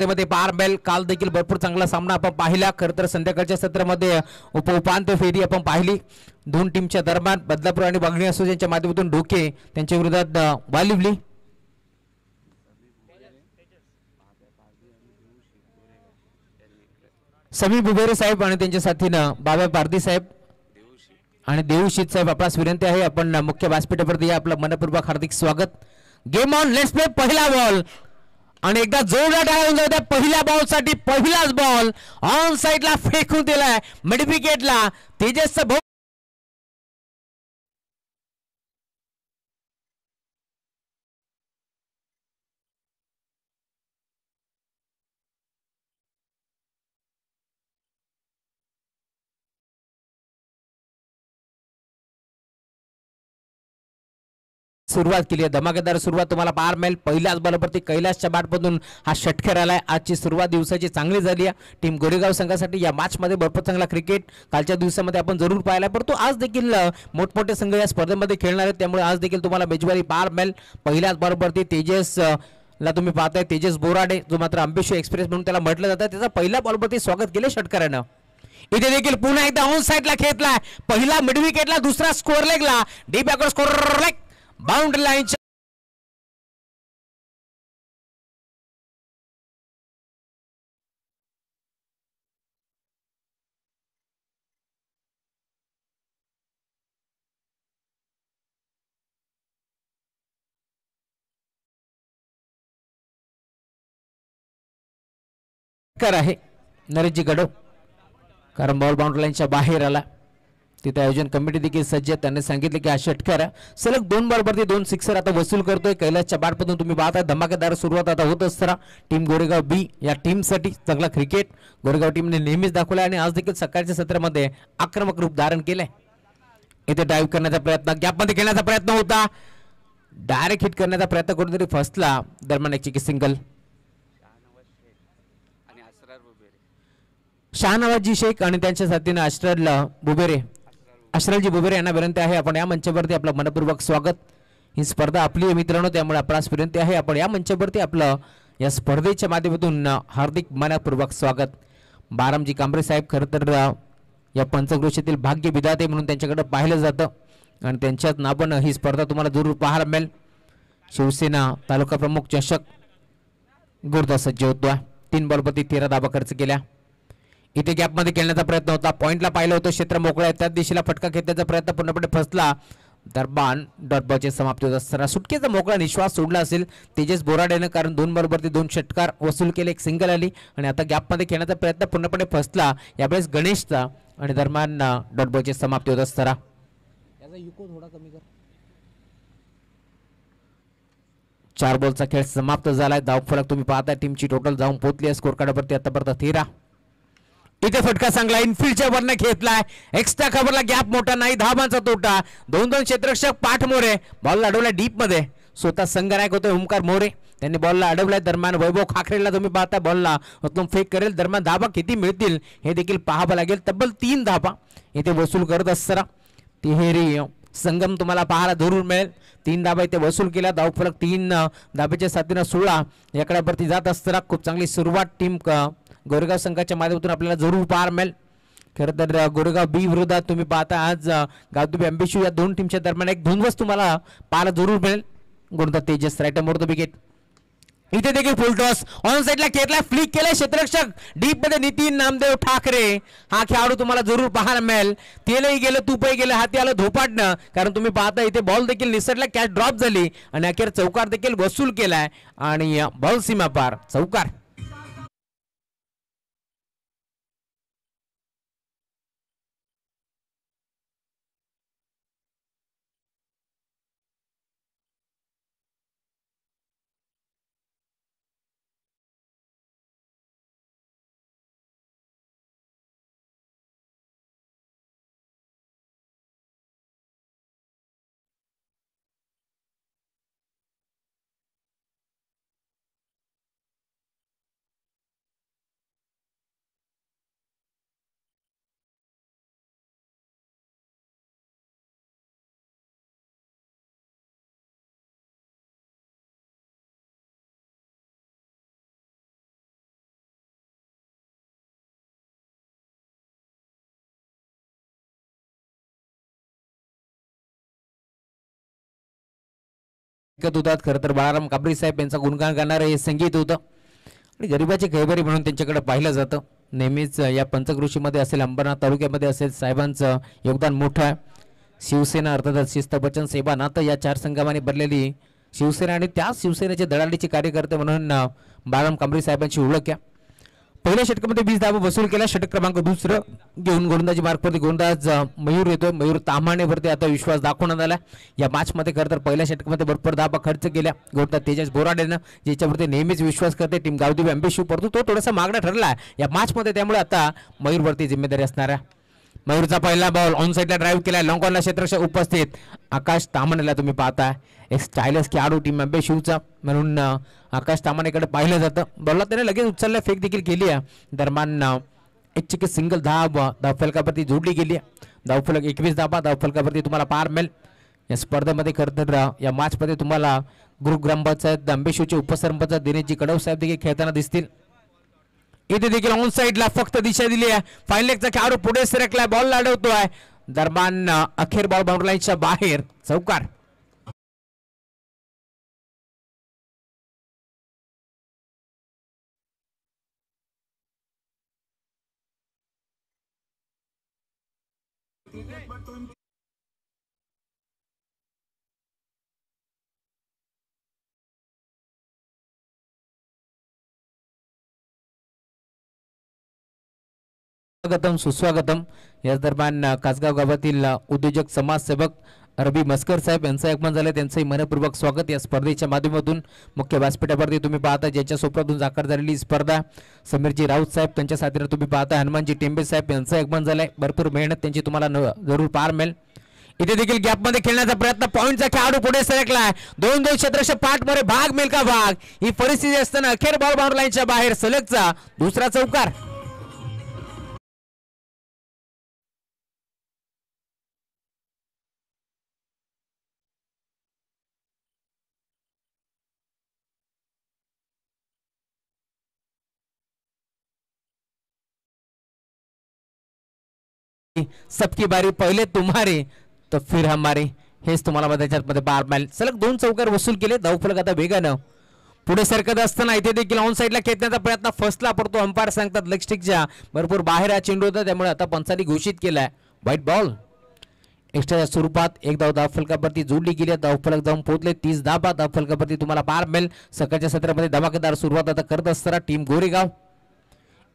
मध्ये पारबेल काल देखील भरपूर चांगला सामना आपण पाहिला. खरं तर संध्याकाळच्या सत्रामध्ये उपांत्य फेरी आपण पाहिली. दोन टीमच्या दरम्यान बदलापूर आणि बागणी असोसिएशनच्या माध्यमातून ढोके त्यांच्या विरोधात वालिवली. समी बुबेरे साहेब आणि त्यांच्या साथीनं बाबा पारदी साहेब आणि देऊशीत साहेब आपल्यास विनंती आहे आपण मुख्य व्यासपीठावरती आपलं मनपूर्वक हार्दिक स्वागत. Game on, let's play. पहिला बॉल आणि एकदा जोरदार टाळ्या होऊन जाऊ द्या. पहिल्या बॉल साठी पहिलाच बॉल ऑन साइडला फेकून दिलाय मिड विकेटला तेजस. सुरुवात केली आहे, धमाकेदार सुरुवात तुम्हाला पाहायला मिळेल. पहिल्याच बॉलवरती कैलासच्या बॅटमधून हा षटकार आलाय. आजची सुरुवात दिवसाची चांगली झाली आहे टीम गोरेगाव संघासाठी. या मॅचमध्ये भरपूर चांगला क्रिकेट कालच्या दिवसामध्ये आपण जरूर पाहिला, परंतु आज देखील मोठमोठे संघ या स्पर्धेमध्ये खेळणार आहेत, त्यामुळे आज देखील तुम्हाला मेजबानी पाहायला मिळेल. पहिल्याच बॉलवरती तेजस ला तुम्ही पाहताय तेजस बोराडे, जो मात्र अंबिशो एक्सप्रेस म्हणून त्याला म्हटलं जातं, त्याचा पहिल्या बॉलवरती स्वागत केले षटकारानं. इथे देखील पुन्हा एकदा ऑन साइडला खेळलाय. पहिला मिड विकेटला, दुसरा स्कोअर लेगला, deep backward square leg boundary line आहे नरेशजी गडो, कारण बॉल बाउंड्री लाईनच्या बाहेर आला. तिथे आयोजन कमिटी देखील सज्ज आहे. त्यांनी सांगितले की हा षटकार सलग 2 बॉलवरती 2 सिक्सर आता वसूल करतोय. कैलासच्या बॅटमधून तुम्ही पाहताय धमाकेदार सुरुवात आता होत असताना टीम गोरेगाव बी या टीमसाठी चांगला क्रिकेट गोरेगाव टीमने नेहमीच दाखवला आणि आज देखील सकाळच्या सत्रामध्ये आक्रमक रूप धारण केलंय. इथे डाईव्ह करण्याचा प्रयत्न, गॅपमध्ये खेळण्याचा प्रयत्न होता, डायरेक्ट हिट करण्याचा प्रयत्न करून तरी फसला. दरम्यान एक सिंगल. शहानवाजी शेख आणि त्यांच्या साथीने अशरलजी बुबेरे यांना विनंती आहे आपण या मंचावरती आपलं मनपूर्वक स्वागत. ही स्पर्धा आपली आहे मित्रांनो, त्यामुळे आपल्यास विनंती आहे आपण या मंचावरती आपलं या स्पर्धेच्या माध्यमातून हार्दिक मनपूर्वक स्वागत. बारामजी कांबरे साहेब खरं तर या पंचक्रोशीतील भाग्य विधाते म्हणून त्यांच्याकडे पाहिलं जातं आणि त्यांच्यात नावानं ही स्पर्धा तुम्हाला जरूर पाहायला मिळेल. शिवसेना तालुका प्रमुख चषक गुरुदा सज्ज होतो. 3 बॉलवरती 13 धावा खर्च केल्या. इथे गॅपमध्ये खेळण्याचा प्रयत्न होता, पॉइंटला पाहिलं होतं, क्षेत्र मोकळं आहे, त्याच दिशेला फटका खेळण्याचा प्रयत्न पूर्णपणे फसला. दरम्यान डॉट बॉलची समाप्ती होत असताना सुटकेचा मोकळा निश्वास सोडला असेल तेजस बोराडेनं, कारण 2 बॉलवरती 2 षटकार वसूल केले, एक सिंगल आली आणि आता गॅपमध्ये खेळण्याचा प्रयत्न पूर्णपणे फसला यावेळेस गणेशचा आणि दरम्यान डॉट बॉलची समाप्ती होत असताना याचा युको थोडा कमी कर. 4 बॉलचा खेळ समाप्त झालाय. धावफलक तुम्ही पाहताय टीमची टोटल जाऊन पोहोचली आहे स्कोर कार्डवरती आतापर्यंत 13. इथे फटका चांगला इनफिल्डच्या वरनं घेतलाय, एक्स्ट्रा खबरला गॅप मोठा नाही, धावांचा तोटा. 2 क्षेत्ररक्षक पाठ मोरे बॉलला अडवला डीप मध्ये. स्वतः संघनायक होते ओमकार मोरे, त्यांनी बॉलला अडवलाय. दरम्यान वैभव खाकरेला तुम्ही पाहता बॉलला उत्तम फेक करेल. दरम्यान धाबा किती मिळतील हे देखील पाहावं लागेल. तब्बल 3 धाबा इथे वसूल करत असताना तिहेरी संगम तुम्हाला पाहायला जरूर मिळेल. 3 धाबा इथे वसूल केल्या. धावफलक 3 धाब्याच्या साथीनं 16 याकड्यावरती जात असताना खूप चांगली सुरुवात टीम गोरेगाव संघाच्या माध्यमातून आपल्याला जरूर पाहायला मिळेल. खरं तर गोरेगाव बी विरोधात तुम्ही पाहता आज गावदुबी अंबिशू या 2 टीमच्या दरम्यान एक धुंदवस तुम्हाला पाहायला जरूर मिळेल. गोलंदाज तेजस राईट मोड द विकेट. इथे देखील फुल टॉस ऑन साइडला खेळला, फ्लिक केलाय क्षेत्ररक्षक डीप मध्ये नितीन नामदेव ठाकरे हा खेळाडू तुम्हाला जरूर पाहायला मिळेल. तेलही गेलं तुपही गेलं, हाती आलं धोपाटणं, कारण तुम्ही पाहता इथे बॉल देखील निसटला, कॅच ड्रॉप झाली आणि अखेर चौकार देखील वसूल केलाय आणि बॉल सीमा पार चौकार. होतात. खरं तर बाळाराम काबरी साहेब यांचा गुणगान गाणारं हे संगीत होतं आणि गरिबाचे कैवारी म्हणून त्यांच्याकडे पाहिलं जातं. नेहमीच या पंचकृषीमध्ये असेल, अंबरनाथ तालुक्यामध्ये असेल, साहेबांचं योगदान मोठं आहे. शिवसेना अर्थातच शिस्तबचन सेवा नातं या 4 संघाने भरलेली शिवसेना आणि त्या शिवसेनेचे दलालीचे कार्यकर्ते म्हणून बाळाराम कांबळे साहेबांची ओळख आहे. पहिल्या षटकामध्ये 20 धावा वसूल केला. षटक क्रमांक 2 घेऊन गोलंदाजी मार्कवरती गोलंदाज मयूर येतोय. मयूर ताम्हाणेवरती आता विश्वास दाखवण्यात आला. या मॅचमध्ये खरं तर पहिल्या षटकामध्ये भरपूर धावा खर्च केल्या. गोलंदाज तेजस बोराडेनं, ज्याच्यावरती नेहमीच विश्वास करते टीम गावदेवी अंबेशिव, परंतु तो थोडासा मागणा ठरला या मॅचमध्ये, त्यामुळे आता मयूरवरती जिम्मेदारी असणार आहे. मयूरचा पहिला बॉल ऑन साईडला ड्राईव्ह केला. लॉंग ऑनला क्षेत्ररक्षक उपस्थित आकाश ताम्हाणेला तुम्ही पाहताय. एक स्टायलस खेळाडू टीम अंबेशिवचा म्हणून आकाश ताम्हाणेकडे पाहिलं जातं. बॉलला त्याने लगेच उचलल्या, फेक देखील केली आहे. दरम्यान एक चिकी सिंगल धावफलकावरती जोडली गेली आहे. धावफलक 21 धावा. धावफलकावरती तुम्हाला पार मिळेल. या स्पर्धेमध्ये खरं तर या मॅचमध्ये तुम्हाला ग्रामपंचायत अंबेशिवचे उपसरपंच दिनेशजी कडव साहेब देखील खेळताना दिसतील. इथे देखील ऑन साईडला फक्त दिशा दिली आहे. फाईन लेगचा खेळाडू पुढे सरकलाय, बॉल अडवतोय. दरम्यान अखेर बॉल बाउंड्री लाईनच्या बाहेर, चौकार. स्वागतम सुस्वागतम. याच दरम्यान कासगाव गावातील उद्योजक समाजसेवक रबी मस्कर साहेब यांचं आगमन झालं. त्यांचंही मनपूर्वक स्वागत. या स्पर्धेच्या माध्यमातून मुख्य व्यासपीठावरती तुम्ही पाहता, ज्यांच्या सोबतून साकार झालेली स्पर्धा समीरजी राऊत साहेब त्यांच्या साथीनं तुम्ही पाहता. हनुमानजी टेंबे साहेब यांचं आगमन झालंय. भरपूर मेहनत त्यांची तुम्हाला जरूर पार मिळेल. इथे देखील गॅपमध्ये खेळण्याचा प्रयत्न, पॉईंटचा खेळाडू पुढे सरकलाय. 2-2 क्षेत्ररक्षक पाठमध्ये भाग मिळेल का भाग, ही परिस्थिती असताना अखेर बॉल बाउंड्री लाईनच्या बाहेर, सलगचा दुसरा चौकार. सबकी बारी, पहिले तुम्हारे तो फिर हमारे, हेच तुम्हाला त्याच्यामध्ये पार मिळेल. सलग 2 चौकार वसूल केले. धावफलक आता वेगानं पुढे सरकत असताना इथे देखील ऑन साईडला खेचण्याचा प्रयत्न फसला, पडतो. अंपायर सांगतात लेग स्टिकच्या भरपूर बाहेर हा चेंडू होता, त्यामुळे आता पंचांनी घोषित केलाय व्हाईट बॉल. एक्स्ट्राच्या स्वरूपात एक धाव धावफलकावरती जोडली गेली. धावफलक जाऊन पोहोचले 30 धावा. धावफलकावरती तुम्हाला पार मिळेल. सकाळच्या सत्रामध्ये धमाकेदार सुरुवात आता करत असताना टीम गोरेगाव.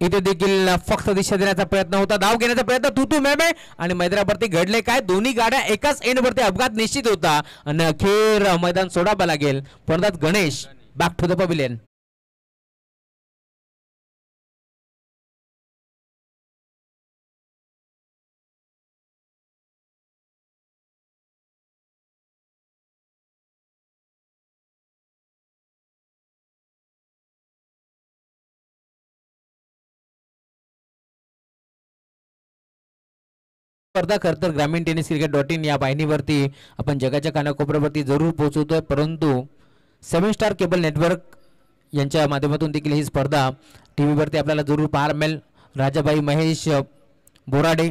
इथे देखील फक्त दिशा देण्याचा प्रयत्न होता, धाव घेण्याचा प्रयत्न तू मेमे, आणि मैदानावरती घडले काय, दोन्ही गाड्या एकाच एंडवरती अपघात निश्चित होता आणि अखेर मैदान सोडावं लागेल. परत Ganesh back to the pavilion. स्पर्धा खरं तर ग्रामीण टेनिस क्रिकेट.in या वाहिनीवरती आपण जगाच्या कानाकोपऱ्यावरती जरूर पोहोचवतोय, परंतु 7 स्टार केबल नेटवर्क यांच्या माध्यमातून देखील ही स्पर्धा टीव्हीवरती आपल्याला जरूर पाहायला मिळेल. राजाबाई महेश बोराडे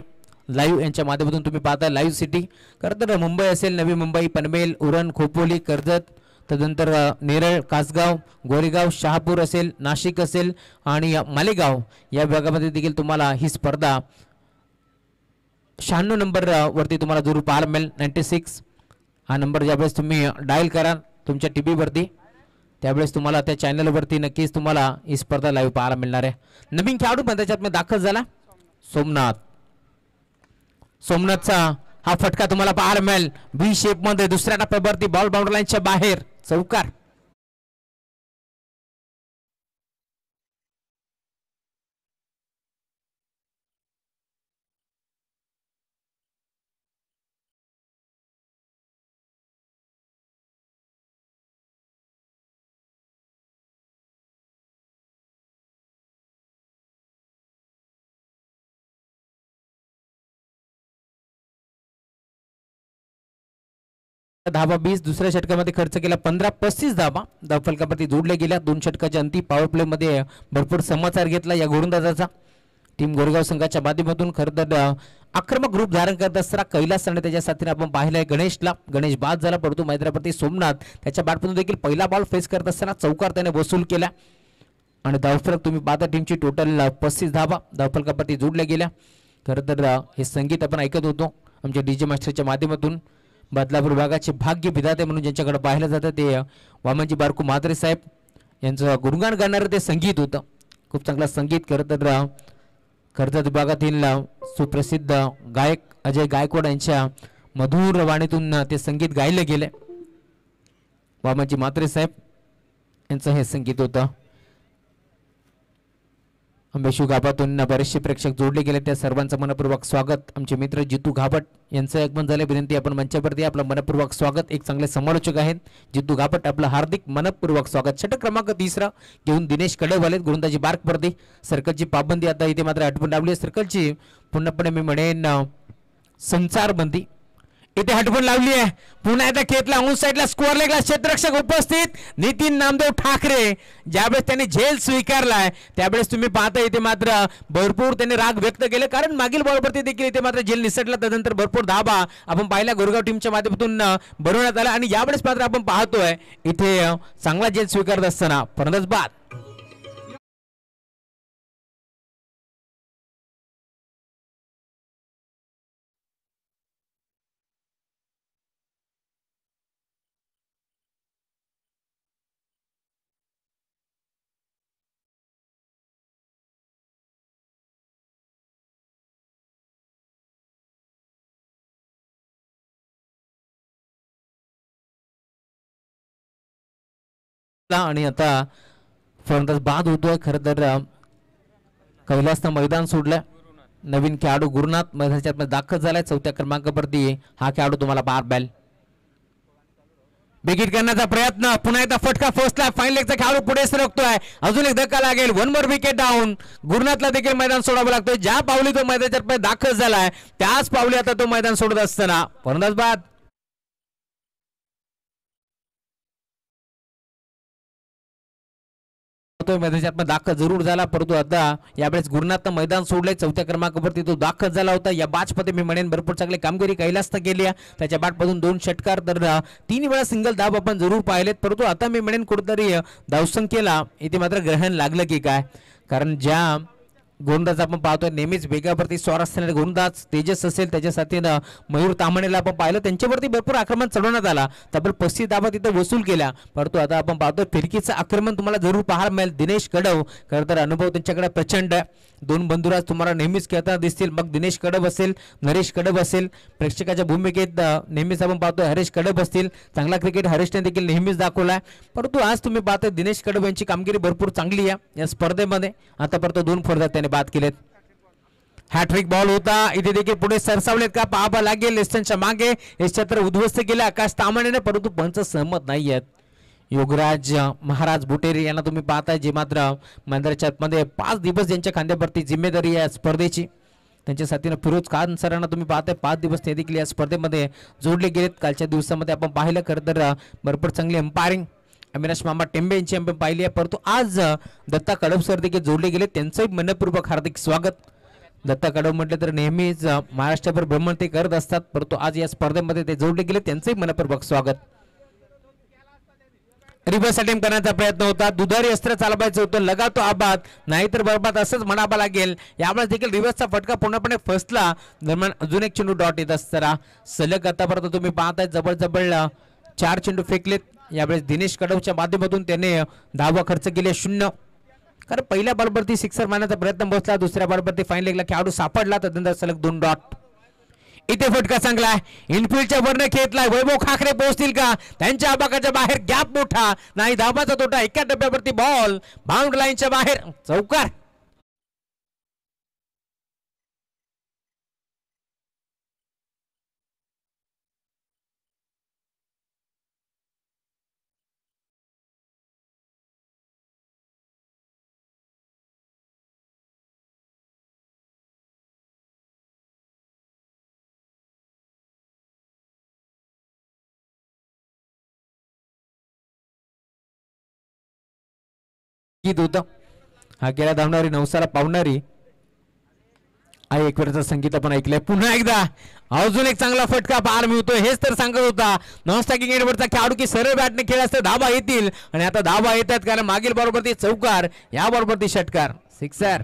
लाईव्ह यांच्या माध्यमातून तुम्ही पाहता. लाईव्ह सिटी खरं तर मुंबई असेल, नवी मुंबई, पनवेल, उरण, खोपोली, कर्जत, तदनंतर नेरळ, कासगाव, गोरेगाव, शहापूर असेल, नाशिक असेल आणि मालेगाव या विभागामध्ये देखील तुम्हाला ही स्पर्धा 96 नंबर वरती तुम्हाला जरूर पाहायला मिळेल. 96 हा नंबर ज्यावेळेस तुम्ही डायल करा तुमच्या टीव्हीवरती, त्यावेळेस तुम्हाला त्या चॅनलवरती नक्कीच तुम्हाला ही स्पर्धा लाईव्ह पाहायला मिळणार आहे. नवीन खेळाडू पण त्याच्यात दाखल झाला, सोमनाथचा हा फटका तुम्हाला पाहायला मिळेल. व्ही शेप मध्ये दुसऱ्या टप्प्यावरती बॉल बाउंड्री लाईनच्या बाहेर, चौकार. धावा 20, दुसऱ्या षटकामध्ये खर्च केला 15. 35 धावा धावफलकावरती जोडल्या गेल्या. 2 षटकाच्या अंतिम पॉवर प्ले मध्ये भरपूर समाचार घेतला या गोलंदाजाचा. टीम गोरेगाव संघाच्या माध्यमातून खरं तर आक्रमक रूप धारण करत असताना कैलास आणि त्याच्या साथीने आपण पाहिलंय गणेश बाद झाला, परंतु मैदानावरती सोमनाथ त्याच्या बॅटमधून देखील पहिला बॉल फेस करत असताना चौकार त्याने वसूल केला आणि धावफलक तुम्ही पाहता टीमची टोटल 35 धावा धावफलकावरती जोडल्या गेल्या. खरं तर हे संगीत आपण ऐकत होतो आमच्या डीजे मास्टरच्या माध्यमातून. बदलापूर विभागाचे भाग्य विधाते म्हणून ज्यांच्याकडे पाहिलं जातं ते वामनजी बारकू म्हात्रे साहेब यांचं गुणगान गाणारं ते संगीत होतं. खूप चांगलं संगीत. खरं तर कर्जत विभागातील सुप्रसिद्ध गायक अजय गायकवाड यांच्या मधुर वाणीतून ते संगीत गायलं गेले. वामनजी म्हात्रे साहेब यांचं हे संगीत होतं. अंबेशू गाभातून बरेचसे प्रेक्षक जोडले गेले, त्या सर्वांचं मनपूर्वक स्वागत. आमचे मित्र जितू घाबट यांचं आगमन झाले, विनंती आपण मंचावरती आपलं मनपूर्वक स्वागत. एक चांगले समालोचक आहेत जितू घाबट, आपलं हार्दिक मनपूर्वक स्वागत. षटक क्रमांक 3 घेऊन दिनेश कडव आलेत गोलंदाजी बार्कवरती. सर्कलची पाबंदी आता इथे मात्र आठवण लावली आहे. सर्कलची पूर्णपणे मी म्हणेन संचारबंदी इथे हटवून लावली आहे. पुन्हा एकदा खेतला ऑन साइडला स्कोअर लेगला क्षेत्ररक्षक उपस्थित नितीन नामदेव ठाकरे. ज्यावेळेस त्यांनी झेल स्वीकारलाय त्यावेळेस तुम्ही पाहता इथे मात्र भरपूर त्यांनी राग व्यक्त केले, कारण मागील बॉलवरती देखील इथे मात्र झेल निसटला. त्यानंतर भरपूर धाबा आपण पाहिला गोरेगाव टीमच्या माध्यमातून बनवण्यात आला आणि यावेळेस मात्र आपण पाहतोय इथे चांगला झेल स्वीकारत असताना फलंदाज बाद. आणि आता फलंदाज बाद होतोय. खरं तर कैलासनं मैदान सोडलं. नवीन खेळाडू गुरुनाथ मैदानाच्या आत दाखल झालाय. 4थ्या क्रमांकावरती हा खेळाडू तुम्हाला बार बॅल बिगिट करण्याचा प्रयत्न. पुन्हा एकदा फटका फर्स्टला फाईन लेगचा खेळाडू पुढे सरकतोय. अजून एक धक्का लागेल. 1 मोर विकेट डाऊन. गुरुनाथला देखील मैदान सोडावं लागतोय. ज्या पावली तो मैदानाच्या आत दाखल झालाय त्याच पावली आता तो मैदान सोडत असताना फलंदाज बाद. मैदानात दाखल जरूर झाला, परंतु आता यावेळेस गुरुनाथनं मैदान सोडलंय. 4थ्या क्रमांकावरती तो दाखल झाला होता. या बॅचमध्ये मी म्हणेन भरपूर चांगली कामगिरी कैलासनं केली आहे. त्याच्या बॅटमधून 2 षटकार तर 3 वेळा सिंगल धाब आपण जरूर पाहिलेत, परंतु आता मी म्हणेन कुठेतरी धावसंख्येला इथे मात्र ग्रहण लागलं की काय, कारण ज्या गोलंदाज आपण पाहतोय नेहमीच वेगावरती स्वार असणारे गोलंदाज तेजस असेल, त्याच्या साथीनं मयूर तामणेला आपण पाहिलं, त्यांच्यावरती भरपूर आक्रमण चढवण्यात आला. तब्बल 35 धावा तिथं वसूल केल्या, परंतु आता आपण पाहतोय फिरकीचं आक्रमण तुम्हाला जरूर पाहायला मिळेल. दिनेश कडव खरं तर अनुभव त्यांच्याकडे प्रचंड आहे. 2 बंधुराज तुम्हाला नेहमीच खेळताना दिसतील. मग दिनेश कडव असेल, नरेश कडव असेल, प्रेक्षकाच्या भूमिकेत नेहमीच आपण पाहतोय हरेश कडव असतील. चांगला क्रिकेट हरेशने देखील नेहमीच दाखवलाय, परंतु आज तुम्ही पाहतोय दिनेश कडव यांची कामगिरी भरपूर चांगली आहे या स्पर्धेमध्ये. आतापर्यंत 2 फलंदाज त्याने बाद केलेत. हॅट्रिक बॉल होता, इथे देखील पुढे सरसावलेत का पाहावा लागेल. लेस्टनच्या मागे यशछत्र उद्ध्वस्त केलं आकाश तामणेने, परंतु पंच सहमत नाही आहेत. योगराज महाराज बुटेरी यांना तुम्ही पाहताय, जे मात्र मैदानाच्या आतमध्ये 5 दिवस ज्यांच्या खांद्यावरती जिम्मेदारी आहे स्पर्धेची. त्यांच्या साथीनं फिरोज खान सरांना तुम्ही पाहताय 5 दिवस ते देखील या स्पर्धेमध्ये जोडले गेलेत. कालच्या दिवसामध्ये आपण पाहिलं खरं तर भरपूर चांगली अंपायरिंग अविनाश मामा टेंबे यांची आपण पाहिली आहे, परंतु आज दत्ता कडव सर देखील जोडले गेले. त्यांचंही मनपूर्वक हार्दिक स्वागत. दत्ता कडव म्हटलं तर नेहमीच महाराष्ट्रभर भ्रमण ते करत असतात, परंतु आज या स्पर्धेमध्ये ते जोडले गेले. त्यांचंही मनपूर्वक स्वागत. रिव्हर्स अटेम्प्ट करण्याचा प्रयत्न होता, दुधारी अस्त्र चालवायचं होतं, लगातो आबाद नाहीतर बरबाद असंच म्हणावं लागेल. यावेळेस देखील रिव्हर्सचा फटका पूर्णपणे फसला. दरम्यान अजून एक चेंडू डॉट येत असताना सलग आतापर्यंत तुम्ही पाहताय जबरजबळ 4 चेंडू फेकलेत. यावेळेस दिनेश कडवच्या माध्यमातून त्याने धावा खर्च केले 0. कारण पहिल्या बॉलवरती सिक्सर मारण्याचा प्रयत्न बसला, दुसऱ्या बॉलवरती फाईन लेगला खेळाडू सापडला, त्यानंतर सलग 2 डॉट. इथे फटका चांगला इनफिल्डच्या वरने खेळलाय. वैभव खाकरे पोहोचतील का त्यांच्या आबाकाच्या बाहेर, गॅप मोठा नाही, धाबाचा तोटा. एका डब्यावरती बॉल बाउंड लाईनच्या बाहेर, चौकार. होतं हा गेला धावणारी नवसाला पावणारी एक वेळचं संगीत आपण ऐकलंय. पुन्हा एकदा अजून एक चांगला फटका पाहायला मिळतोय. हेच तर सांगत होता नॉन स्ट्रायकिंग एंडवरचा खेळाडू की सरळ बॅटने खेळ असते धाबा येतील आणि आता धाबा येतात कारण मागील बरोबर ती चौकार या बरोबर ती षटकार सिक्सर.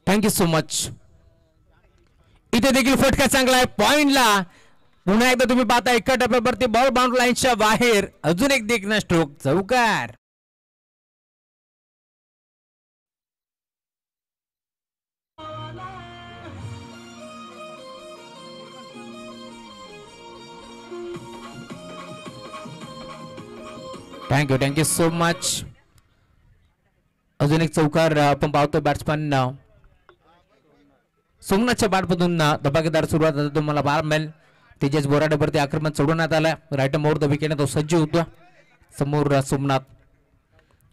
Thank you so much. इथे देखील फटका चांगला आहे पॉइंटला. पुन्हा एकदा तुम्ही पाहता एका टप्प्यावरती बॉल बाउंड लाईनच्या बाहेर अजून एक देखना स्ट्रोक चौकार. Thank you so much. अजून एक चौकार आपण पाहतो बॅट्समॅन सोमनाथच्या बॅटमधून धबाकेदार सुरुवात तुम्हाला पाहायला मिळेल. तेजस बोराडेवरती आक्रमण चढवण्यात आलं. राईट मोर द विकेट तो सज्ज होतो समोर सोमनाथ.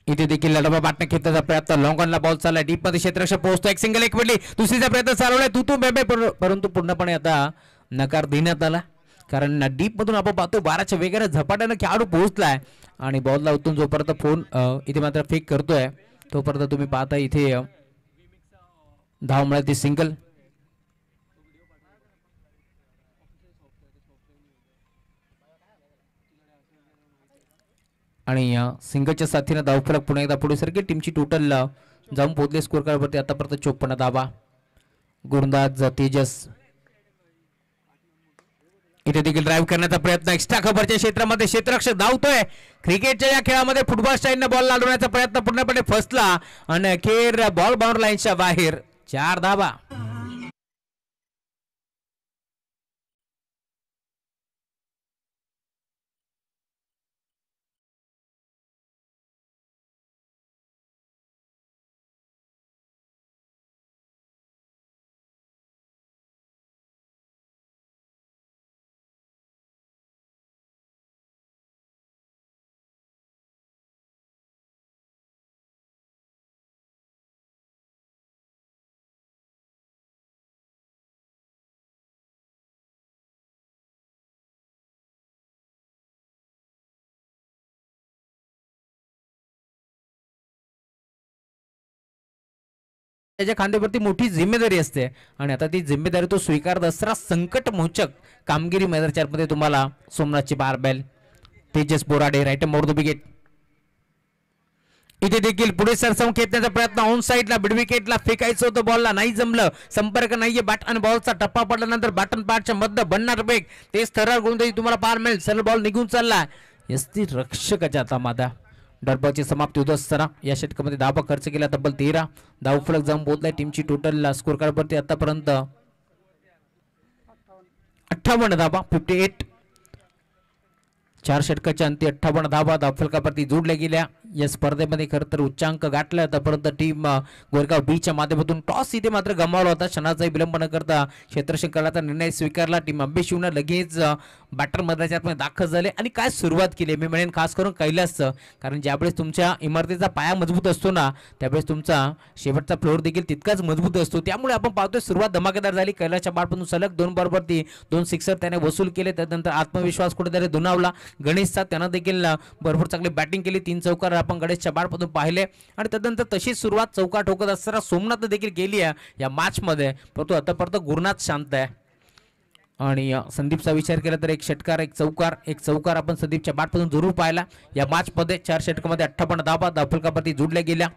इथे देखील डबा बॅटने खेळण्याचा प्रयत्न लॉंग ऑनला बॉल चाललाय डीप मध्ये क्षेत्ररक्षक पोहोचतो. एक सिंगल एक पडली दुसरीचा प्रयत्न चालवलाय तू बेबे परंतु पूर्णपणे आता नकार देण्यात आला कारण डीप मधून आपण पाहतो 12च्या वेगाने झपाट्याने खेळाडू पोहोचलाय आणि बॉलला उतरून जोपर्यंत फोन इथे मात्र फेक करतोय तोपर्यंत तुम्ही पाहता इथे धाव मिळते सिंगल. आणि सिंगलच्या साथीने धावफलक पुन्हा एकदा पुढे सरकेल. टीमची टोटल जाऊन पोहोचले स्कोर कार्डवरती आतापर्यंत 54 धावा. गोलंदाज तेजस इथे देखील ड्राईव्ह करण्याचा प्रयत्न एक्स्ट्रा खबरच्या क्षेत्रामध्ये क्षेत्ररक्षक धावतोय. क्रिकेटच्या या खेळामध्ये फुटबॉल स्टाईलने बॉल लावण्याचा प्रयत्न पूर्णपणे फसला आणि अखेर बॉल बाउंड्री लाईनच्या बाहेर. 4 धावा. त्याच्या खांद्यावरती मोठी जिम्मेदारी असते आणि आता ती जिम्मेदारी तो स्वीकारत असताना संकटमोचक कामगिरी मैदानाच्या मध्ये तुम्हाला सोमनाथची बारबेल Tejas Borade right more the wicket. इथे देखील पुढे सरसावून खेचण्याचा प्रयत्न ऑन साईडला मिड विकेटला फेकायचं होतं. बॉलला नाही जमलं. संपर्क नाहीये. बॅट आणि बॉलचा टप्पा पडल्यानंतर बॅटन पार्टच्या मधनं बनणार वेग ते थरार गोलंदाजी तुम्हाला पाहायला मिळेल. सरळ बॉल निघून चालला. यस्ती रक्षकाच्या हातामध्ये डॉटबॉलची समाप्ती होत असताना या षटकामध्ये धावा खर्च केला तब्बल 13 धावफलक जाऊन पोहोचलाय. टीमची टोटल स्कोर कार्डवरती आतापर्यंत 58 धावा 58. 4 षटकाच्या अंती 58 धावा धावफलकावरती जोडल्या गेल्या. या स्पर्धेमध्ये खरं तर उच्चांक गाठला आतापर्यंत टीम गोरेगाव बीच्या माध्यमातून. टॉस इथे मात्र गमावला होता. क्षणाचाही विलंब न करता क्षेत्ररक्षकाचा निर्णय स्वीकारला. टीम अंबेशिवनं लगेच बॅटर मैदानाच्या दाखल झाले आणि काय सुरुवात केली मी म्हणेन खास करून कैलासचं. कारण ज्यावेळेस तुमच्या इमारतीचा पाया मजबूत असतो ना त्यावेळेस तुमचा शेवटचा फ्लोअर देखील तितकाच मजबूत असतो. त्यामुळे आपण पाहतोय सुरुवात धमाकेदार झाली. कैलासच्या बॅटमधून सलग 2 बॉलवरती 2 सिक्सर त्याने वसूल केले. त्यानंतर आत्मविश्वास कुठेतरी दुणावला गणेशचा. त्यानं देखील भरपूर चांगली बॅटिंग केली. 3 चौकार आपण गणेशच्या बॅटमधून पाहिले आणि त्यानंतर तशीच सुरुवात चौका ठोकत असताना सोमनाथ देखील केली आहे या मॅच मध्ये. परंतु आतापर्यंत गुरुनाथ शांत आहे आणि संदीपचा विचार केला तर एक षटकार एक चौकार आपण संदीपच्या बॅटमधून जरूर पाहिला या मॅच मध्ये. 4 षटकामध्ये 58 धावा धावफलकावरती जोडल्या गेल्या.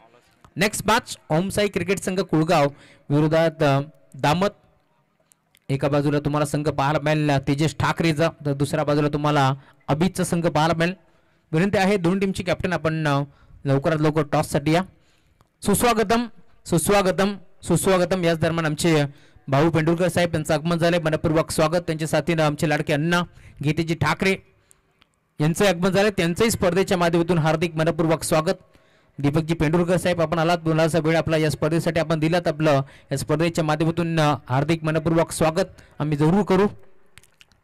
नेक्स्ट मॅच ओमसाई क्रिकेट संघ कुळगाव विरोधात दामत. एका बाजूला तुम्हाला संघ पाहायला मिळेल तेजस ठाकरेचा तर दुसऱ्या बाजूला तुम्हाला अभितचा संघ पाहायला मिळेल. विनंती आहे दोन टीमची कॅप्टन आपण लवकरात लवकर टॉस साठी या. सुस्वागतम सुस्वागतम सुस्वागतम. याच दरम्यान आमचे भाऊ पेंडुरकर साहेब यांचं आगमन झाले. मनपूर्वक स्वागत. त्यांच्या साथीनं आमचे लाडके अण्णा गीतेजी ठाकरे यांचं आगमन झाले. त्यांचंही स्पर्धेच्या माध्यमातून हार्दिक मनपूर्वक स्वागत. दीपकजी पेंडुरकर साहेब आपण आलात. बोलायचा वेळ आपला या स्पर्धेसाठी आपण दिलात. आपलं या स्पर्धेच्या माध्यमातून हार्दिक मनपूर्वक स्वागत आम्ही जरूर करू.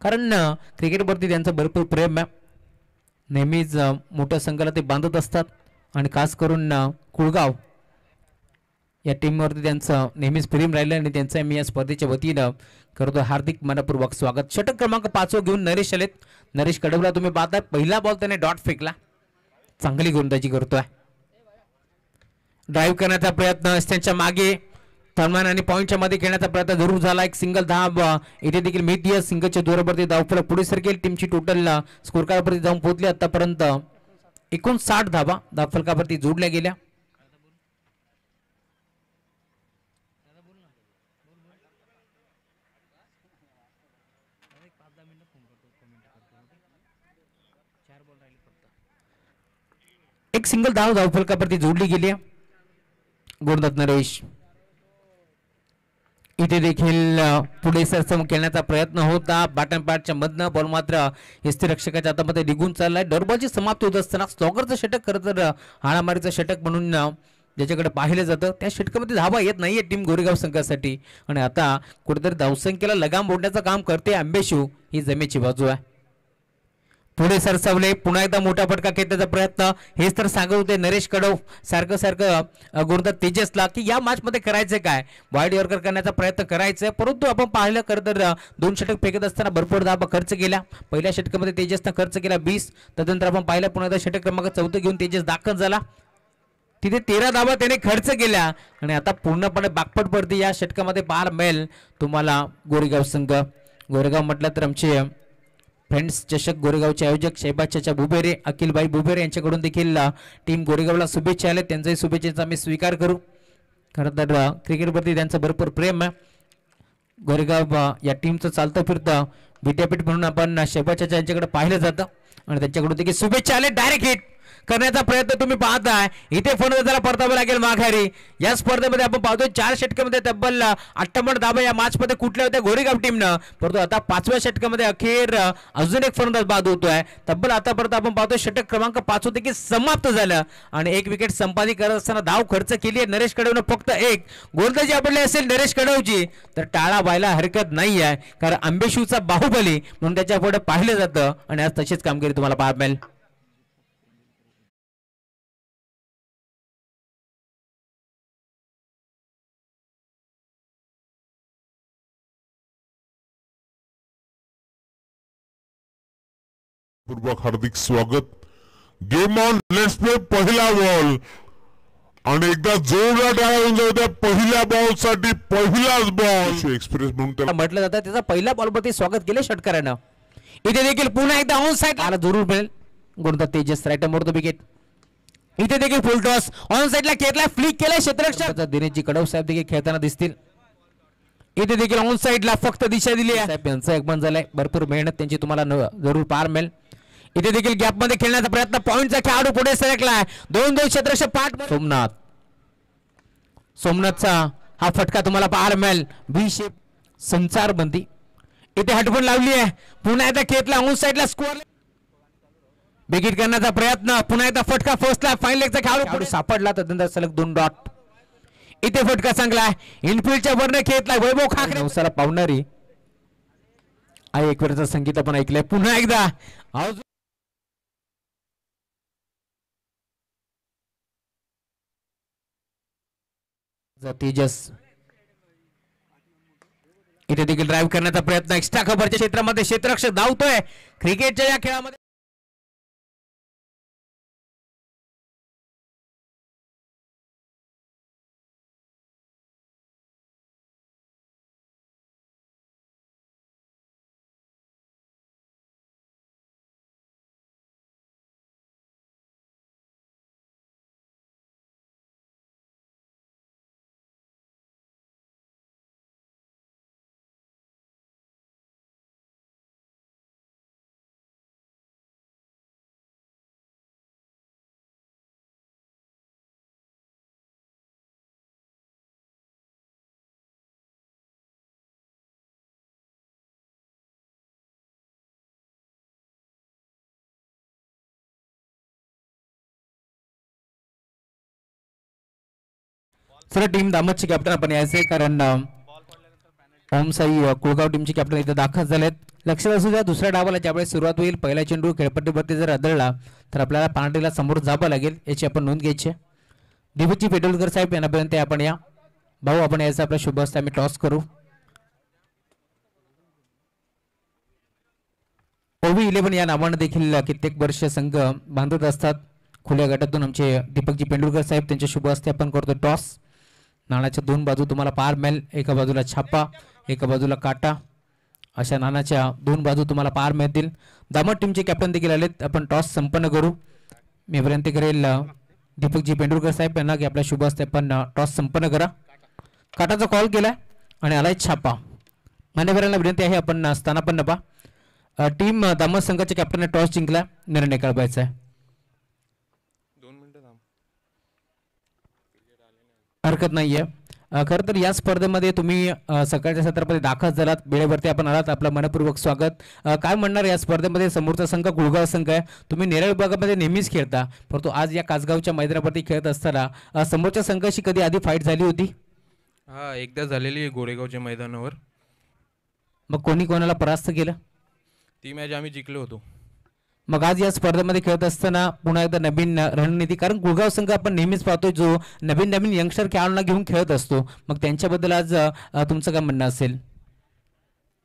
कारण क्रिकेटवरती त्यांचं भरपूर प्रेम आहे. नेहमीच मोठ्या संघाला ते बांधत असतात आणि खास करून कुळगाव या टीमवरती त्यांचं नेहमीच प्रेम राहिलं आणि त्यांचं मी या स्पर्धेच्या वतीनं करतो हार्दिक मनपूर्वक स्वागत. षटक क्रमांक 5 घेऊन नरेश आलेत. नरेश कडवला तुम्ही पाहताय पहिला बॉल त्याने डॉट फेकला. चांगली गोलंदाजी करतोय. ड्राईव्ह करण्याचा प्रयत्न त्यांच्या मागे थर्मन आणि पॉईंटच्या मध्ये खेळण्याचा प्रयत्न जरूर झाला. एक सिंगल धाव इथे देखील मिळतीये. सिंगलच्या जोरावरती धावफलक पुढे सरकेल. टीमची टोटल स्कोर कार्डवरती जाऊन पोहोचली आतापर्यंत 59 धावा धावफलकावरती जोडल्या गेल्या. एक सिंगल धाव धावफलकावरती जोडली गेली. गोलंदाज नरेश इथे देखील पुढे सरसम खेळण्याचा प्रयत्न होता. बॅटन पॅडच्या मधनं बॉल मात्र यष्टीरक्षकाच्या हातामध्ये निघून चाललाय. डॉटबॉलची समाप्ती होत असताना स्लॉगरचं षटक खरं तर हाणामारीचं षटक म्हणून ज्याच्याकडे पाहिलं जातं त्या षटकामध्ये धावा येत नाहीये टीम गोरेगाव संघासाठी आणि आता कुठेतरी धावसंख्येला लगाम ओढण्याचं काम करते अंबेशिव. ही जमेची बाजू आहे. पुढे सरसावले. पुन्हा एकदा मोठा फटका खेळण्याचा प्रयत्न. हेच तर सांगत होते नरेश कडव सारखं गोलंदाज तेजसला की या मॅच मध्ये करायचं काय वाईड यॉर्कर करण्याचा प्रयत्न करायचा. परंतु आपण पाहिलं खरं तर 2 षटक फेकत असताना भरपूर धावा खर्च केल्या. पहिल्या षटकामध्ये तेजसनं खर्च केला 20. त्यानंतर आपण पाहिलं पुन्हा एकदा षटक क्रमांक 4 घेऊन तेजस दाखल झाला. तिथे 13 धावा त्याने खर्च केल्या आणि आता पूर्णपणे बागपट पडते या षटकामध्ये पाहायला मिळेल तुम्हाला गोरेगाव संघ. गोरेगाव म्हटलं तर आमचे फ्रेंड्स चषक गोरेगावचे आयोजक शैबाज चाचा बुबेरे, अखिलबाई बुबेरे यांच्याकडून देखील टीम गोरेगावला शुभेच्छा आल्या. त्यांच्याही शुभेच्छेचा आम्ही स्वीकार करू. खरं तर क्रिकेटवरती त्यांचं भरपूर प्रेम आहे. गोरेगाव या टीमचं चालतं फिरतं विद्यापीठ म्हणून आपण शैबाज चाचा यांच्याकडे पाहिलं जातं आणि त्यांच्याकडून देखील शुभेच्छा आले. डायरेक्ट हिट करण्याचा प्रयत्न तुम्ही पाहताय. इथे फलंदाजाला परतावं लागेल माघारी. या स्पर्धेमध्ये आपण पाहतोय 4 षटकामध्ये तब्बल 58 धावा या मॅच मध्ये कुठल्या होत्या गोरेगाव टीमनं, परंतु आता 5व्या षटकामध्ये अखेर अजून एक फलंदाज बाद होतोय. तब्बल आतापर्यंत आपण पाहतोय षटक क्रमांक 5 होते की समाप्त झालं आणि एक विकेट संपादित करत असताना धाव खर्च केली आहे नरेश कडवनं फक्त एक. गोलंदाजी आपली असेल नरेश कडवची तर टाळा व्हायला हरकत नाही आहे, कारण आंबेशिवचा बाहुबली म्हणून त्याच्या पुढे पाहिलं जातं आणि आज तशीच कामगिरी तुम्हाला पाहायला मिळेल. पूर्वक हार्दिक स्वागत. Game on, let's play. पहिला बॉल आणि एकदा जोरदार टाळ्या होऊन जाऊ द्या पहिल्या बॉल साठी. पहिलाच बॉल एक्सप्रेस म्हणून त्याला म्हटलं जातं. त्याचा पहिल्या बॉलवरती स्वागत केले षटकारानं. इथे देखील पुन्हा एकदा ऑन साइड आला जरूर मिळेल. गोलंदाज तेजस राईट मोडतो विकेट. इथे देखील फुल टॉस ऑन साइडला खेळला, फ्लिक केला क्षेत्ररक्षक दिनेशजी कडव साहेब देखील खेळताना दिसतील. इथे देखील ऑन साइडला फक्त दिशा दिली आहे. यांचं एकमन झालंय. भरपूर मेहनत त्यांची तुम्हाला जरूर पार मिळेल. इथे देखील गॅप मध्ये खेळण्याचा प्रयत्न, पॉइंटचा खेळाडू पुढे सरकलाय. 2-2 क्षेत्ररक्षक पाठ. सोमनाथचा हा फटका तुम्हाला पाहायला मिळेल. बी शेप संचारबंदी इथे हटवून लावली आहे. पुन्हा एकदा खेळला ऑन साइडला स्कोअर बिगिट करण्याचा प्रयत्न, पुन्हा एकदा फटका फसला. फाईन लेगचा खेळाडू सापडला तर सलग 2 डॉट. इथे फटका चांगला आहे. इनफिल्डच्या वरने खेळला वैभव खाकरे. नवसाला पावणारी आई एक वेळचं संगीत आपण ऐकलंय. पुन्हा एकदा तेजस इथे देखील ड्राईव्ह करण्याचा प्रयत्न. एक्स्ट्रा खबरच्या क्षेत्रामध्ये क्षेत्ररक्षक धावतोय. क्रिकेटच्या या खेळामध्ये सर टीम दामतचे कॅप्टन आपण यायचे, कारण ओम साई कुळगाव टीमचे कॅप्टन इथे दाखल झालेत. लक्षात असू द्या दुसऱ्या डावाला ज्यावेळेस सुरुवात होईल पहिला चेंडू खेळपट्टीवरती जर आदळला तर आपल्याला पांढरीला समोर जावं लागेल, याची आपण नोंद घ्यायची. दिवजी पेडोलकर साहेब यांना विनंती आपण या. भाऊ आपण यायचं आपला शुभ असता आम्ही टॉस करू. ओव्ही 11 या नावाने देखील कित्येक वर्ष संघ बांधत असतात. खुल्या गटातून आमचे दीपकजी पेंडुरकर साहेब त्यांच्या शुभ हस्ते आपण करतो टॉस. नाण्याच्या 2 बाजू तुम्हाला पार मिळेल. एका बाजूला छापा, एका बाजूला काटा, अशा नाण्याच्या 2 बाजू तुम्हाला पार मिळतील. दामट टीमचे कॅप्टन देखील आलेत. आपण टॉस संपन्न करू. मी विनंती करेल दीपकजी पेंडुरकर साहेब यांना की आपल्या शुभ हस्ते आपण टॉस संपन्न करा. काटाचा कॉल केलाय आणि आलाय छापा. मान्यवरांना विनंती आहे आपण स्थानापन्न पा. टीम दामट संघाच्या कॅप्टनने टॉस जिंकला, निर्णय कळवायचा आहे. हरकत नाहीये. खरं तर या स्पर्धेमध्ये तुम्ही सकाळच्या सत्रामध्ये दाखल झालात, वेळेवरती आपण आलात, आपलं मनपूर्वक स्वागत. काय म्हणणार या स्पर्धेमध्ये? समोरचा संघ कुळगाव संघ आहे. तुम्ही नेरळ विभागामध्ये नेहमीच खेळता, परंतु आज या कासगावच्या मैदानावरती खेळत असताना समोरच्या संघाशी कधी आधी फाईट झाली होती? हा, एकदा झालेली आहे गोरेगावच्या मैदानावर. मग कोणी कोणाला परास्त केलं? ती मॅच आम्ही जिंकलो होतो. मग आज या स्पर्धेमध्ये खेळत असताना पुन्हा एकदा नवीन रणनीती, कारण कुळगाव संघ आपण नेहमीच पाहतोय जो नवीन नवीन यंगस्टर खेळाडूंना घेऊन खेळत असतो, मग त्यांच्याबद्दल आज तुमचं काय म्हणणं असेल?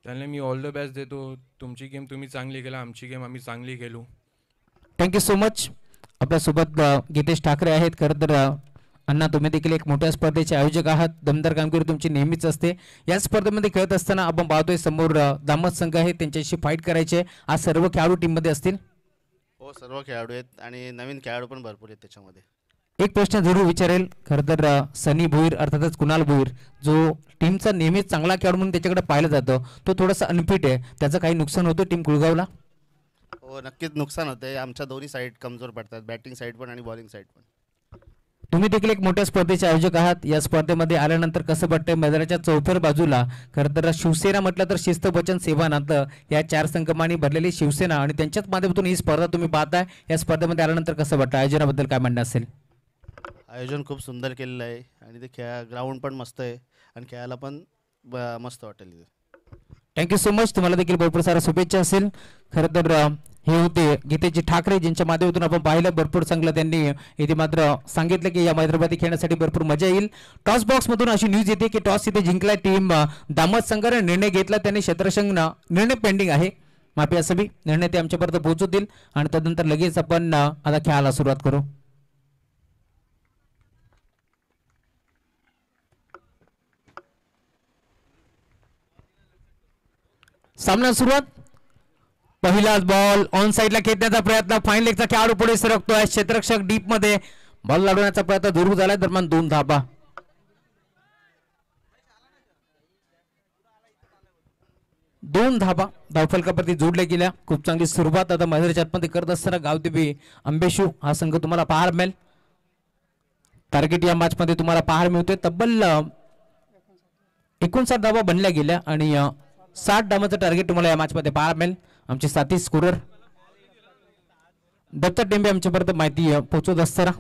त्यांना मी ऑल द बेस्ट देतो. तुमची गेम तुम्ही चांगली केला, आमची गेम आम्ही चांगली खेळू. Thank you so much. आपल्यासोबत गीतेश ठाकरे आहेत. खरं तर अण्णा, तुम्ही देखील एक मोठ्या स्पर्धेचे आयोजक आहात. दमदार कामगिरी तुमची नेहमीच असते. या स्पर्धेमध्ये खेळत असताना आपण पाहतोय समोर दामद संघ आहे, त्यांच्याशी फाईट करायचे. आज सर्व खेळाडू टीममध्ये असतील. हो, सर्व खेळाडू आहेत आणि नवीन खेळाडू पण भरपूर आहेत त्याच्यामध्ये. एक प्रश्न जरूर विचारेल. खरं तर सनी भोईर अर्थातच कुणाल भोईर जो टीमचा नेहमीच चांगला खेळाडू म्हणून त्याच्याकडे पाहिलं जातं, तो थोडासा अनफिट आहे. त्याचं काही नुकसान होतं टीम कुळगावला? हो, नक्कीच नुकसान होतंय. आमच्या दोन्ही साईड कमजोर पडतात, बॅटिंग साईड पण आणि बॉलिंग साईड पण. तुम्ही देखील एक मोठ्या स्पर्धेचे आयोजक आहात. या स्पर्धेमध्ये आल्यानंतर कसं वाटतंय? मैदानाच्या चौफेर बाजूला खरं तर शिवसेना म्हटलं तर शिस्त वचन सेवा नातं या 4 संगमांनी भरलेली शिवसेना आणि त्यांच्याच माध्यमातून ही स्पर्धा तुम्ही पाहताय. या स्पर्धेमध्ये आल्यानंतर कसं वाटतं? आयोजनाबद्दल काय म्हणणं असेल? आयोजन खूप सुंदर केलेलं आहे आणि ते ग्राउंड पण मस्त आहे आणि खेळायला पण मस्त वाटेल इथे. Thank you so much. तुम्हाला देखील भरपूर साऱ्या शुभेच्छा असेल. खरं तर हे होते गीतेजी ठाकरे, ज्यांच्या माध्यमातून आपण पाहिलं भरपूर चांगलं त्यांनी इथे मात्र सांगितलं की या मैदानामध्ये खेळण्यासाठी भरपूर मजा येईल. टॉस बॉक्समधून अशी न्यूज येते की टॉस इथे जिंकला टीम दामद संघाने निर्णय घेतला. त्यांनी क्षेत्ररक्षण निर्णय पेंडिंग आहे, माफी असावी, निर्णय ते आमच्यापर्यंत पोहोचवतील आणि त्यानंतर लगेच आपण आता खेळायला सुरुवात करू. सामना सुरुवात. पहिलाच बॉल ऑन साइडला खेळण्याचा प्रयत्न. फाईन लेगचा खेळाडू पुढे सरकतोय. क्षेत्ररक्षक डीप मध्ये बॉल लावण्याचा प्रयत्न दूर झालाय. दरम्यान 2 धाबा. 2 धाबा धावफलकावरती जोडल्या गेल्या. खूप चांगली सुरुवात आता मैदानाच्या आतमध्ये करत असताना गावदेवी अंबेशू हा संघ तुम्हाला पाहायला मिळेल. टार्गेट या मॅच मध्ये तुम्हाला पाहायला मिळतोय. तब्बल 59 धावा बनल्या गेल्या आणि 60 धावांचं टार्गेट तुम्हाला या मॅच मध्ये पाहायला मिळेल. आमचे साथी स्कोरर दत्त टेंबे आमच्यापर्यंत माहिती पोहोचवत असताना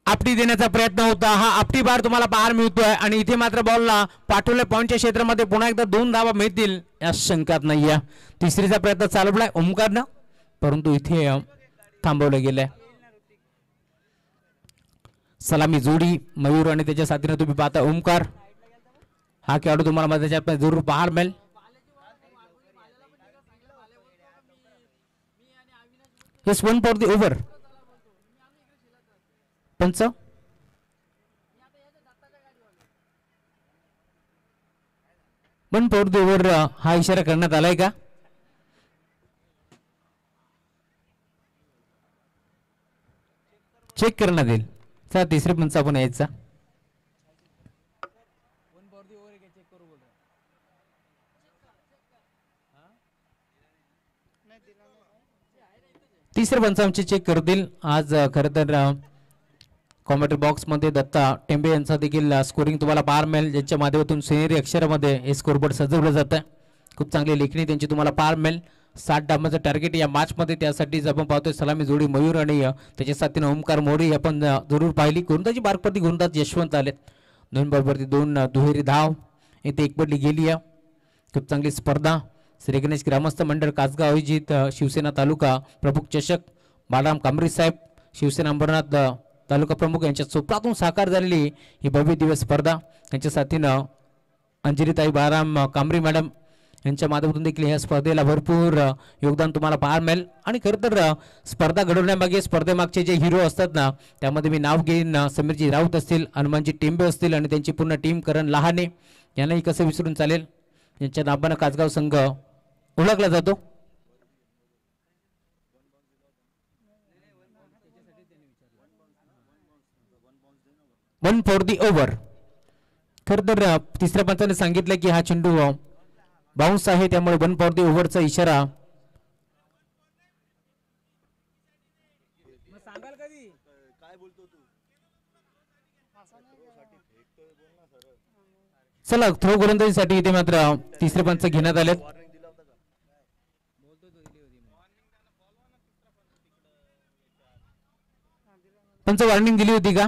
आपटी देण्याचा प्रयत्न होता. हा आपटी बार तुम्हाला पाहायला मिळतोय आणि इथे मात्र बॉलला पाठवले पॉईंटच्या क्षेत्रामध्ये पुन्हा एकदा 2 धावा मिळतील या शंकात नाही. या तिसरीचा प्रयत्न चालवलाय ओमकारनं, परंतु इथे थांबवलं गेलंय. सलामी जोडी मयूर आणि त्याच्या साथीने तुम्ही पाहता ओमकार हा खेळाडू तुम्हाला मैदानाच्या जरूर पाहायला मिळेल. Yes, 1 for the over. पंच 1 for the over हा इशारा करण्यात आलाय का? चेक करण्यात येईल. चला तिसरे पंच आपण यायचा. तिसरे पंच आमचे चेक करतील. आज खरं तर कॉमेंट्री बॉक्स मध्ये दत्ता टेंबे यांचा देखील स्कोरिंग तुम्हाला पाहायला मिळेल, ज्यांच्या माध्यमातून सोनेरी अक्षरामध्ये हे स्कोरबोर्ड सजवलं जातं. खूप चांगली लेखणी त्यांची तुम्हाला पाहायला मिळेल. 60 धावांचं टार्गेट या मॅच मध्ये, त्यासाठीच आपण पाहतोय सलामी जोडी मयूर आणि त्याच्या साथीने ओमकार मोरे आपण जरूर पाहिली. गोलंदाजी बारपती गोलंदाज यशवंत आलेत. 2 बॉलवरती 2 दुहेरी धाव इथे एक पडली गेली आहे. खूप चांगली स्पर्धा. श्री गणेश ग्रामस्थ मंडळ कासगाव आयोजित शिवसेना तालुका प्रमुख चषक बाळराम कांबरी साहेब शिवसेना अंबरनाथ तालुका प्रमुख यांच्या स्वप्नातून साकार झालेली ही भव्य दिवस स्पर्धा. यांच्या साथीनं अंजलीताई बाळराम कांबरी मॅडम यांच्या माध्यमातून देखील या स्पर्धेला भरपूर योगदान तुम्हाला पाहायला मिळेल. आणि खरं तर स्पर्धा घडवण्यामागे स्पर्धेमागचे जे हिरो असतात ना, त्यामध्ये मी नाव घेईन समीरजी राऊत असतील, हनुमानजी टेंबे असतील आणि त्यांची पूर्ण टीम. करण लहाने यांनाही कसं विसरून चालेल, यांच्या नावानं कासगाव संघ ओळखला जातो. 1 फॉर दी ओव्हर. खरं तर तिसऱ्या पंचाने सांगितलं की हा चेंडू बाउन्स आहे, त्यामुळे 1 फॉर दी ओव्हरचा इशारा. चला थ्रो गोलंदाजीसाठी इथे मात्र तिसरे पंच घेण्यात आले. पंच वॉर्निंग दिली होती का?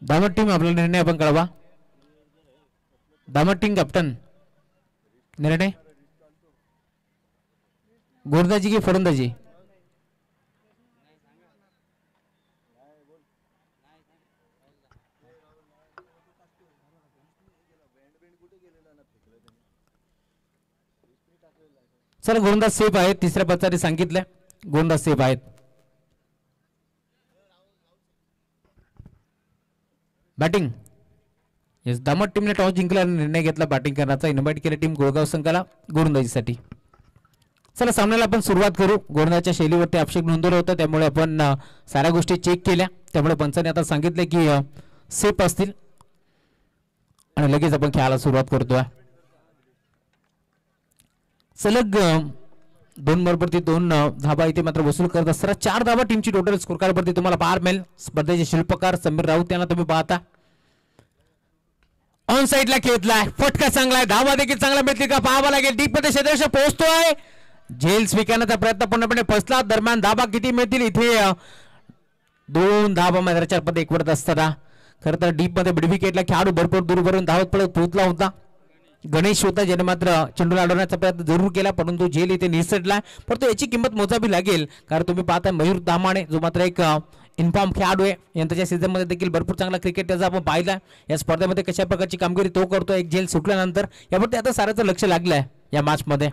दामट टीम आपला निर्णय आपण कळवा. दामट टीम कॅप्टन निर्णय गोलंदाजी की फलंदाजी. चला गोलंदाज सेफ आहेत. तिसऱ्या पदासाठी सांगितलं गोलंदाज सेफ आहेत. बॅटिंग येस दामट टीमने टॉस जिंकला आणि निर्णय घेतला बॅटिंग करण्याचा. इन्व्हाइट केली टीम गोळगाव संघाला गोलंदाजीसाठी. चला सामन्याला आपण सुरुवात करू. गोलंदाजच्या शैलीवरती आक्षेप नोंदवला होता त्यामुळे आपण साऱ्या गोष्टी चेक केल्या. त्यामुळे पंचाने आता सांगितले की सेफ असतील आणि लगेच आपण खेळायला सुरुवात करतोय. सलग 2 बरोबरती 2 धाबा इथे मात्र वसूल करत असताना 4 धाबा टीमची टोटल स्कोर कार्ड वरती तुम्हाला पाहायला मिळेल. स्पर्धेचे शिल्पकार समीर राऊत यांना तुम्ही पाहता. ऑन साइडला खेळलाय फटका चांगला आहे. धावा देखील चांगला मिळतील का पाहावा लागेल. डीप मध्ये क्षेत्ररक्षक पोहोचतोय. झेल स्वीकारण्याचा प्रयत्न पूर्णपणे फसला. दरम्यान धाबा किती मिळतील इथे 2 धाबा मैदानाच्या मध्ये एकवटत असताना खरं तर डीप मध्ये विकेटला खेळाडू भरपूर दूरवरून धावत पडत पोहोचला होता. गणेश होता ज्याने मात्र चेंडूला अडवण्याचा प्रयत्न जरूर केला परंतु झेल इथे निसटला. परंतु याची किंमत मोजावी लागेल कारण तुम्ही पाहता मयूर दामाणे जो मात्र एक इन्फॉर्म खेळाडू आहे. यंदाच्या सीझन मध्ये देखील भरपूर चांगला क्रिकेट त्याचा आपण पाहिला. या स्पर्धेमध्ये कशा प्रकारची कामगिरी तो करतो. एक झेल सुटल्यानंतर यावरती आता साऱ्याचं लक्ष लागलंय या मॅच मध्ये.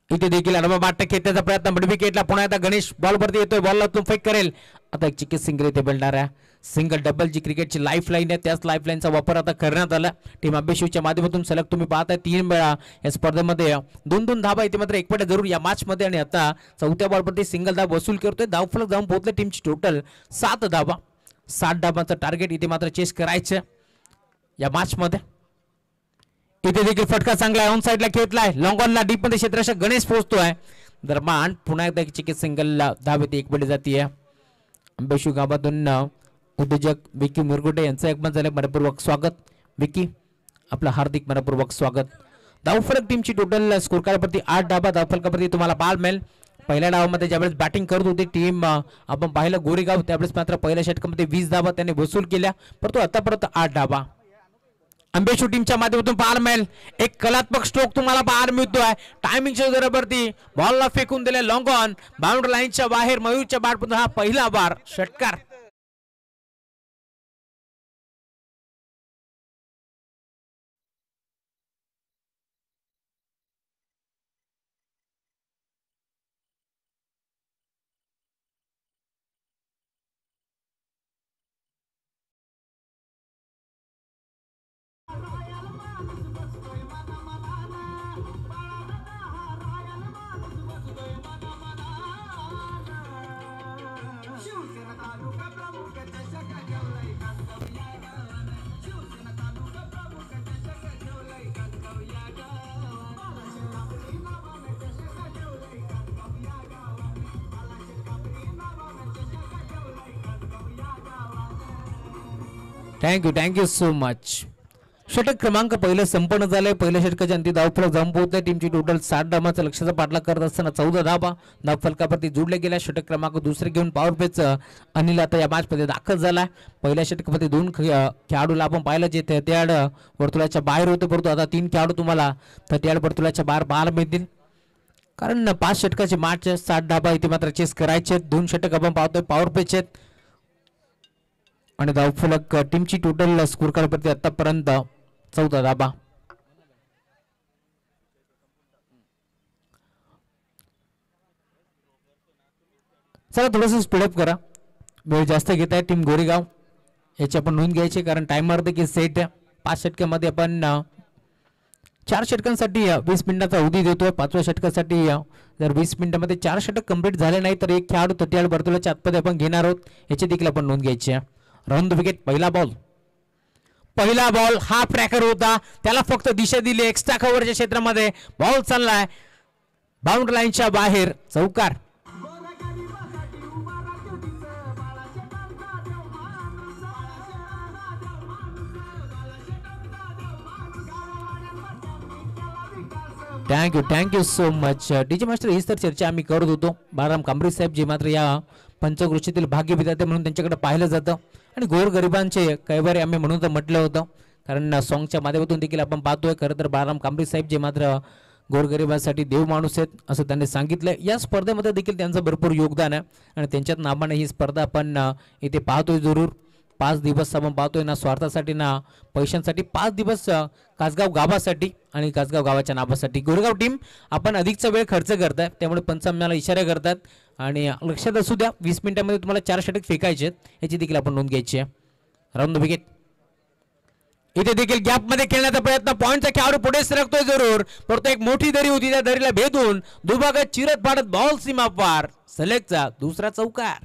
इथे देखील अडवा बाट खेळण्याचा प्रयत्न विकेटला पुन्हा आता गणेश बॉल वरती येतोय. बॉलला तो फेक करेल. आता एक चिकित सिंगल इथे मिळणार आहे. सिंगल डबल जी क्रिकेटची लाईफ लाईन आहे त्याच लाईफ लाईनचा वापर आता करण्यात आला. टीम अभ्यासूच्या माध्यमातून सलग तुम्ही पाहताय 3 वेळा या स्पर्धेमध्ये 2-2 धाबा इथे मात्र एकपटे जरूर या मॅच मध्ये आणि आता 4थ्या बॉलवरती सिंगल धाव वसूल करतोय. धावफलक जाऊन पोहोचले टीमची टोटल 7 धाबा. 7 धाबांचं टार्गेट इथे मात्र चेस करायचं या मॅच मध्ये. इथे देखील फटका चांगला आहे. ऑन साइडला खेळलाय लॉंग ऑनला डीप मध्ये क्षेत्ररक्षक गणेश पोहोचतोय. दरम्यान पुन्हा एकदा चिकित सिंगल धाव इथे एकपटे जातीये. अंबेशू गावातून उद्योजक विकी मुरगुटे यांचं एकमत झालं. मनपूर्वक स्वागत विकी आपलं हार्दिक मनपूर्वक स्वागत. धावफलक टीमची टोटल स्कोर कार्डवरती 8 धाबा धावफलकावरती तुम्हाला पाहायला मिळेल. पहिल्या डावामध्ये ज्यावेळेस बॅटिंग करत होती टीम आपण पाहिलं गोरेगाव त्यावेळेस मात्र पहिल्या षटकामध्ये 20 धाबा त्यांनी वसूल केल्या परंतु आतापर्यंत 8 धाबा अंबेशू टीमच्या माध्यमातून पाहायला मिळेल. एक कलात्मक स्ट्रोक तुम्हाला पाहायला मिळतोय. टायमिंगच्या जोरावरती बॉलला फेकून दिले लॉंग ऑन बाउंड्री लाईनच्या बाहेर. मयूरच्या बॅटमधून हा पहिला बार षटकार. Thank you so much. षटक क्रमांक पहिलं संपन्न झालंय. पहिल्या षटकाच्या अंती धावफलक जाऊन पोहोचले. टीमची टोटल 7 धाबांचा लक्ष्याचा पाठलाग करत असताना 14 धाबा धावफलकावरती जोडले गेल्या. षटक क्रमांक दुसरे घेऊन पॉवर प्लेच अनिल आता या मॅच मध्ये दाखल झाला. पहिल्या षटकामध्ये 2 खेळाडूला आपण पाहिलं जे 33 वर्तुळाच्या बाहेर होते परंतु आता 3 खेळाडू तुम्हाला 33 वर्तुळाच्या बाहेर पाहायला मिळतील कारण 5 षटकाचे मॅच 7 धाबा इथे मात्र चेस करायचे. 2 षटक आपण पाहतोय पॉवर प्लेचे आणि धावफलक टीमची टोटल स्कोर कार्डवरती आतापर्यंत 14 धाबा. चला थोडंसं स्पीडअप करा. वेळ जास्त घेत आहे टीम गोरेगाव याची आपण नोंद घ्यायची कारण टायमर देखील सेट आहे. 5 षटकामध्ये आपण 4 षटकांसाठी 20 मिनिटाचा अवधी देतोय. 5व्या षटकासाठी जर 20 मिनिटांमध्ये 4 षटक कंप्लीट झाले नाही तर एक खेळाडू 33 वर्तुळाच्या आतमध्ये आपण घेणार आहोत याची देखील आपण नोंद घ्यायची आहे. राऊंड द विकेट पहिला बॉल हा ट्रॅकर होता त्याला फक्त दिशा दिली. एक्स्ट्रा कव्हरच्या क्षेत्रामध्ये बॉल चाललाय बाउंड्री लाईनच्या बाहेर चौकार. Thank you so much DJ master. हीच तर चर्चा आम्ही करत होतो. बाळाराम कांबरे साहेब जे मात्र या पंचक्रोशीतील भाग्यविधाते म्हणून त्यांच्याकडे पाहिलं जातं आणि गोरगरिबांचे कैवारी आम्ही म्हणून तर म्हटलं होतं, कारण सॉंगच्या माध्यमातून देखील आपण पाहतोय. खरं तर बाळाराम कांबळे साहेब जे मात्र गोरगरिबांसाठी देव माणूस आहेत असं त्यांनी सांगितलं. या स्पर्धेमध्ये देखील त्यांचं भरपूर योगदान आहे आणि त्यांच्यात नावाने ही स्पर्धा आपण इथे पाहतोय. जरूर 5 दिवस आपण पाहतोय ना स्वार्थासाठी ना पैशांसाठी, 5 दिवस कासगाव गावासाठी आणि कासगाव गावाच्या नावासाठी. गोरेगाव टीम आपण अधिकचा वेळ खर्च करताय, त्यामुळे पंच आम्हाला इशारे करतात आणि लक्षात असू द्या 20 मिनिटांमध्ये तुम्हाला 4 षटक फेकायचे आहेत, याची देखील आपण नोंद घ्यायची आहे. Round the wicket. इथे देखील गॅप मध्ये खेळण्याचा प्रयत्न, पॉइंटचा खेळाडू पुढे सरकतोय जरूर, परंतु एक मोठी दरी होती, त्या दरीला भेदून दुभागात चिरत पाडत बॉल सीमा पार. सलेगचा दुसरा चौकार.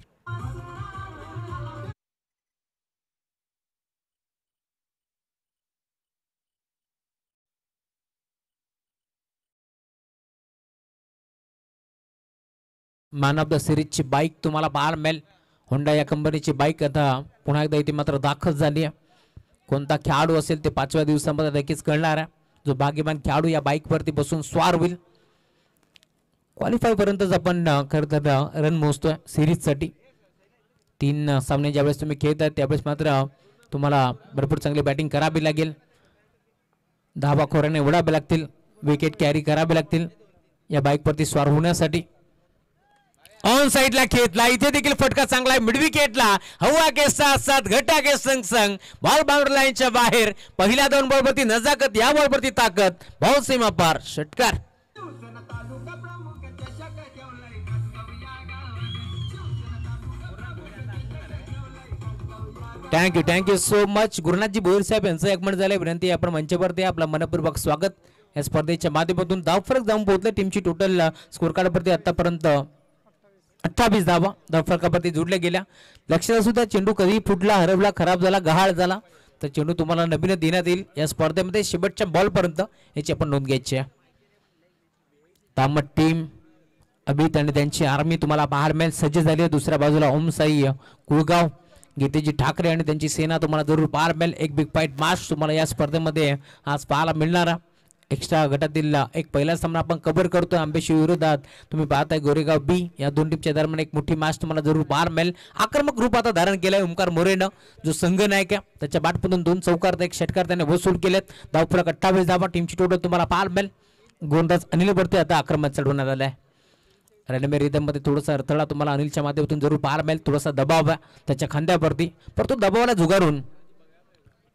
मॅन ऑफ द सिरीजची बाईक तुम्हाला पाहायला मिळेल. होंडा या कंपनीची बाईक आता पुन्हा एकदा इथे मात्र दाखल झाली आहे. कोणता खेळाडू असेल ते 5व्या दिवसामध्ये नक्कीच कळणार आहे. जो भाग्यवान खेळाडू या बाईकवरती बसून स्वार होईल. क्वालिफाय पर्यंतच आपण खरं तर रन मोजतोय सिरीजसाठी. 3 सामने ज्यावेळेस तुम्ही खेळत आहे त्यावेळेस मात्र तुम्हाला भरपूर चांगली बॅटिंग करावी लागेल, धाबा खोऱ्याने उडावे लागतील, विकेट कॅरी करावे लागतील या बाईकवरती स्वार होण्यासाठी. ऑन साइडला खेळला, इथे देखील फटका चांगला आहे मिड विकेटला. हवा के साथ साथ घटा के संग संग बॉल बाउंड्री लाईनच्या बाहेर. पहिल्या 2 बॉलवरती नजाकत, या बॉलवरती ताकद, बॉल सीमा पार, षटकार. Thank you so much. Gurunathji Bhoir साहेब यांचं एकमत झालंय. विनंती आपण मंचावरती आपलं मनपूर्वक स्वागत. या स्पर्धेच्या माध्यमातून धावफरक जाऊन पोहोचले. टीमची टोटल स्कोर कार्डवरती आतापर्यंत 28 धावा धावफरकावरती जोडल्या गेल्या. लक्षात असू द्या चेंडू कधी फुटला, हरवला, खराब झाला, गहाळ झाला तर चेंडू तुम्हाला नवीन देण्यात येईल या स्पर्धेमध्ये शेवटच्या बॉलपर्यंत, याची आपण नोंद घ्यायची आहे. तामट टीम अभित आणि त्यांची आर्मी तुम्हाला पाहायला मिळेल सज्ज झाली आहे. दुसऱ्या बाजूला ओमसाई कुळगाव, गीतेजी ठाकरे आणि त्यांची सेना तुम्हाला जरूर पाहायला मिळेल. एक बिग फाईट मॅच तुम्हाला या स्पर्धेमध्ये आज पाहायला मिळणार. एक्स्ट्रा गटातील एक पहिला सामना आपण कव्हर करतोय आंबेशी विरोधात. तुम्ही पाहताय गोरेगाव बी या 2 टीमच्या दरम्यान एक मोठी मॅच तुम्हाला जरूर पाहायला मिळेल. आक्रमक रूप आता धारण केलंय ओमकार मोरेनं, जो संघ नायक आहे. त्याच्या बॅटमधून 2 चौकार तर 1 षटकार त्याने वसूल केलेत. धावफलक 28 धावा. टीमची टोटल तुम्हाला पाहायला मिळेल. गोलंदाज अनिल वरती आता आक्रमक चढवण्यात आलाय. रनमे रिदम मध्ये थोडासा अडथळा तुम्हाला अनिलच्या माध्यमातून जरूर पाहायला मिळेल. थोडासा दबाव आहे त्याच्या खांद्यावरती, परंतु दबावाला झुगारून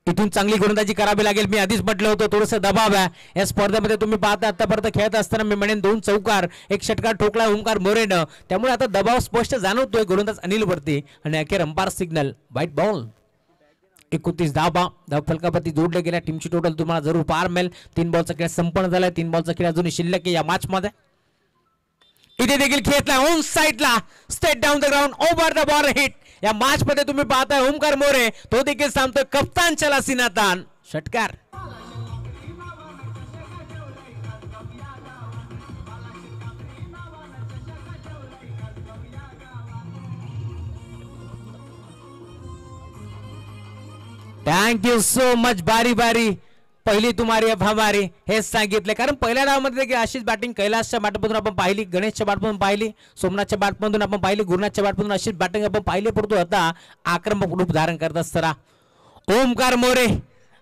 इथून चांगली गोलंदाजी करावी लागेल. मी आधीच म्हटलं होतं थोडंसं दबाव आहे या स्पर्धेमध्ये. तुम्ही पाहता आतापर्यंत खेळत असताना मी म्हणेन 2 चौकार 1 षटकार ठोकला ओमकार मोरेनं, त्यामुळे आता दबाव स्पष्ट जाणवतोय गोलंदाज अनिल वरती. आणि अखेर अंपायर सिग्नल व्हाईट बॉल. 29 धावा धावफलकावरती जोडल्या गेल्या. टीमची टोटल तुम्हाला जरूर पाहायला मिळेल. 3 बॉलचा खेळ संपन्न झालाय. 3 बॉलचा खेळ अजूनही शिल्लक आहे या मॅच मध्ये. इथे देखील खेळला ऑन साइडला, straight down the ground, over the ball hit. या मॅच मध्ये तुम्ही पाहताय ओमकार मोरे, तो देखील सांगतोय कप्तान चला सिनातान, षटकार. Thank you so much. बारी बारी पहिली तुम्हारी अब हमारी, हेच सांगितले. कारण पहिल्या डावामध्ये अशीच बॅटिंग कैलासच्या बॅटमधून आपण पाहिली, गणेशच्या बॅटमधून पाहिली, सोमनाथच्या बॅटमधून आपण पाहिली, गुरुनाथच्या बॅटमधून अशीच बॅटिंग आपण पाहिली. परंतु आता आक्रमक रूप धारण करत असताना ओमकार मोरे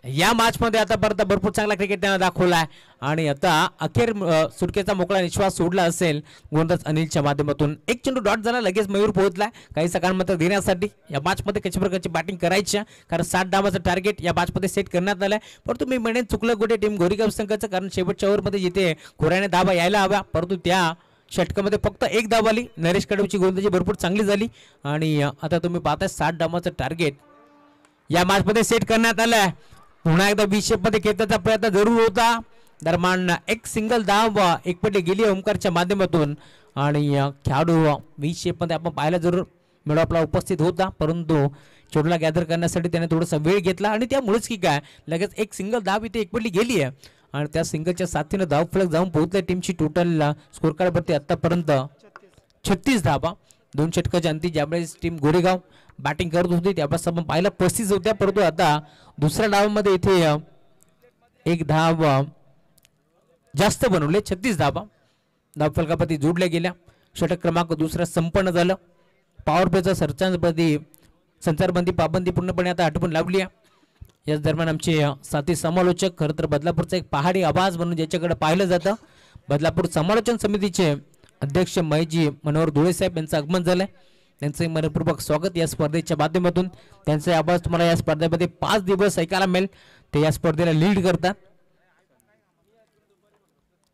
या मॅच मध्ये आतापर्यंत भरपूर चांगला क्रिकेट त्यानं दाखवलाय. आणि आता अखेर सुटकेचा मोकळा निश्वास सोडला असेल गोलंदाज अनिलच्या माध्यमातून. 1 चेंडू डॉट झाला, लगेच मयूर पोहोचलाय काही सेकंदांमध्ये देण्यासाठी. या मॅच मध्ये कशा प्रकारची बॅटिंग करायची, कारण 60 धावाचं टार्गेट या मॅच मध्ये सेट करण्यात आलंय. परंतु मी म्हणेन चुकलं गोटे टीम गोरेगाव संघाचं, कारण शेवटच्या ओव्हरमध्ये जिथे खोऱ्याने धावा यायला हव्या, परंतु त्या षटकामध्ये फक्त 1 धाव आली. नरेश कडवची गोलंदाजी भरपूर चांगली झाली. आणि आता तुम्ही पाहताय 60 धावाचं टार्गेट या मॅच मध्ये सेट करण्यात आलंय. पुन्हा एकदा 20 मध्ये खेळण्याचा प्रयत्न जरूर होता. दरम्यान 1 सिंगल धाव एकपटे गेली ओमकारच्या माध्यमातून. आणि खेळाडू 20 मध्ये आपण पाहायला जरूर मेळो आपला उपस्थित होता, परंतु चेंडूला गॅदर करण्यासाठी त्याने थोडासा वेळ घेतला. आणि त्यामुळेच की काय लगेच 1 सिंगल धाव इथे एकपटली गेली आहे. आणि त्या सिंगलच्या साथीनं धाव फलक जाऊन पोहोचले. टीमची टोटल स्कोर कार्डवरती आतापर्यंत 36 धावा. 2 षटकाच्या अंती ज्यावेळेस टीम गोरेगाव बॅटिंग करत होती त्यावेळेस आपण पाहिलं 35 होत्या, परंतु आता दुसऱ्या डावामध्ये इथे 1 धाव जास्त बनवले. 36 धावा धावफलकावरती जोडल्या गेल्या. षटक क्रमांक 2 संपन्न झालं. पॉवर प्लेचा संचारबंदी पाबंदी पूर्णपणे आता हटवून लावली आहे. याच दरम्यान आमचे साथी समालोचक खरं तर बदलापूरचा एक पहाडी आवाज म्हणून ज्याच्याकडे पाहिलं जातं बदलापूर समालोचन समितीचे अध्यक्ष महेशजी मनोहर धुळे साहेब यांचं आगमन झालंय. त्यांचे मनपूर्वक स्वागत या स्पर्धेच्या माध्यमातून. त्यांचे आवाज तुम्हाला या स्पर्धेमध्ये 5 दिवस ऐकायला मिळेल. ते या स्पर्धेला लीड करतात.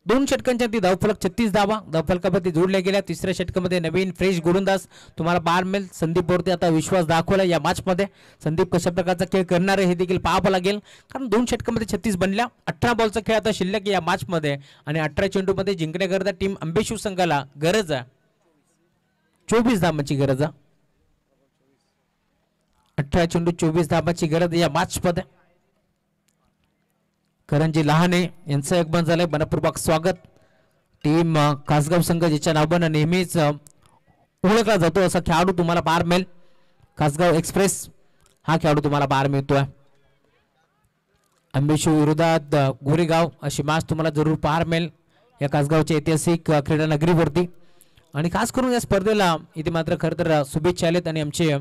2 षटकांच्या ती धावफलक 36 धावा धावफलकामध्ये जोडल्या गेल्या. तिसऱ्या षटकामध्ये नवीन फ्रेश गोलंदाज तुम्हाला पाहायला मिळेल. संदीपवरती आता विश्वास दाखवला या मॅचमध्ये. संदीप कशा प्रकारचा खेळ करणार आहे हे देखील पाहावं लागेल, कारण 2 षटकामध्ये 36 बनल्या. 18 बॉलचा खेळ आता शिल्लक या मॅचमध्ये आणि 18 चेंडूमध्ये जिंकण्याकरता टीम अंबेशिव संघाला गरज आहे 24 धावांची गरज आहे. 18 चेंडू 24 धावांची गरज या मॅचमध्ये. करंजी लहाने यांचं आगमन झालंय. मनपूर्वक स्वागत. टीम कासगाव संघ ज्याच्या नावानं नेहमीच ओळखला जातो असा खेळाडू तुम्हाला पाहायला मिळेल. कासगाव एक्सप्रेस हा खेळाडू तुम्हाला पाहायला मिळतोय. अंबेशिव विरोधात गोरेगाव अशी मॅच तुम्हाला जरूर पाहायला मिळेल या कासगावच्या ऐतिहासिक क्रीडा नगरीवरती. आणि खास करून या स्पर्धेला इथे मात्र खरं तर शुभेच्छा आलेत आणि आमचे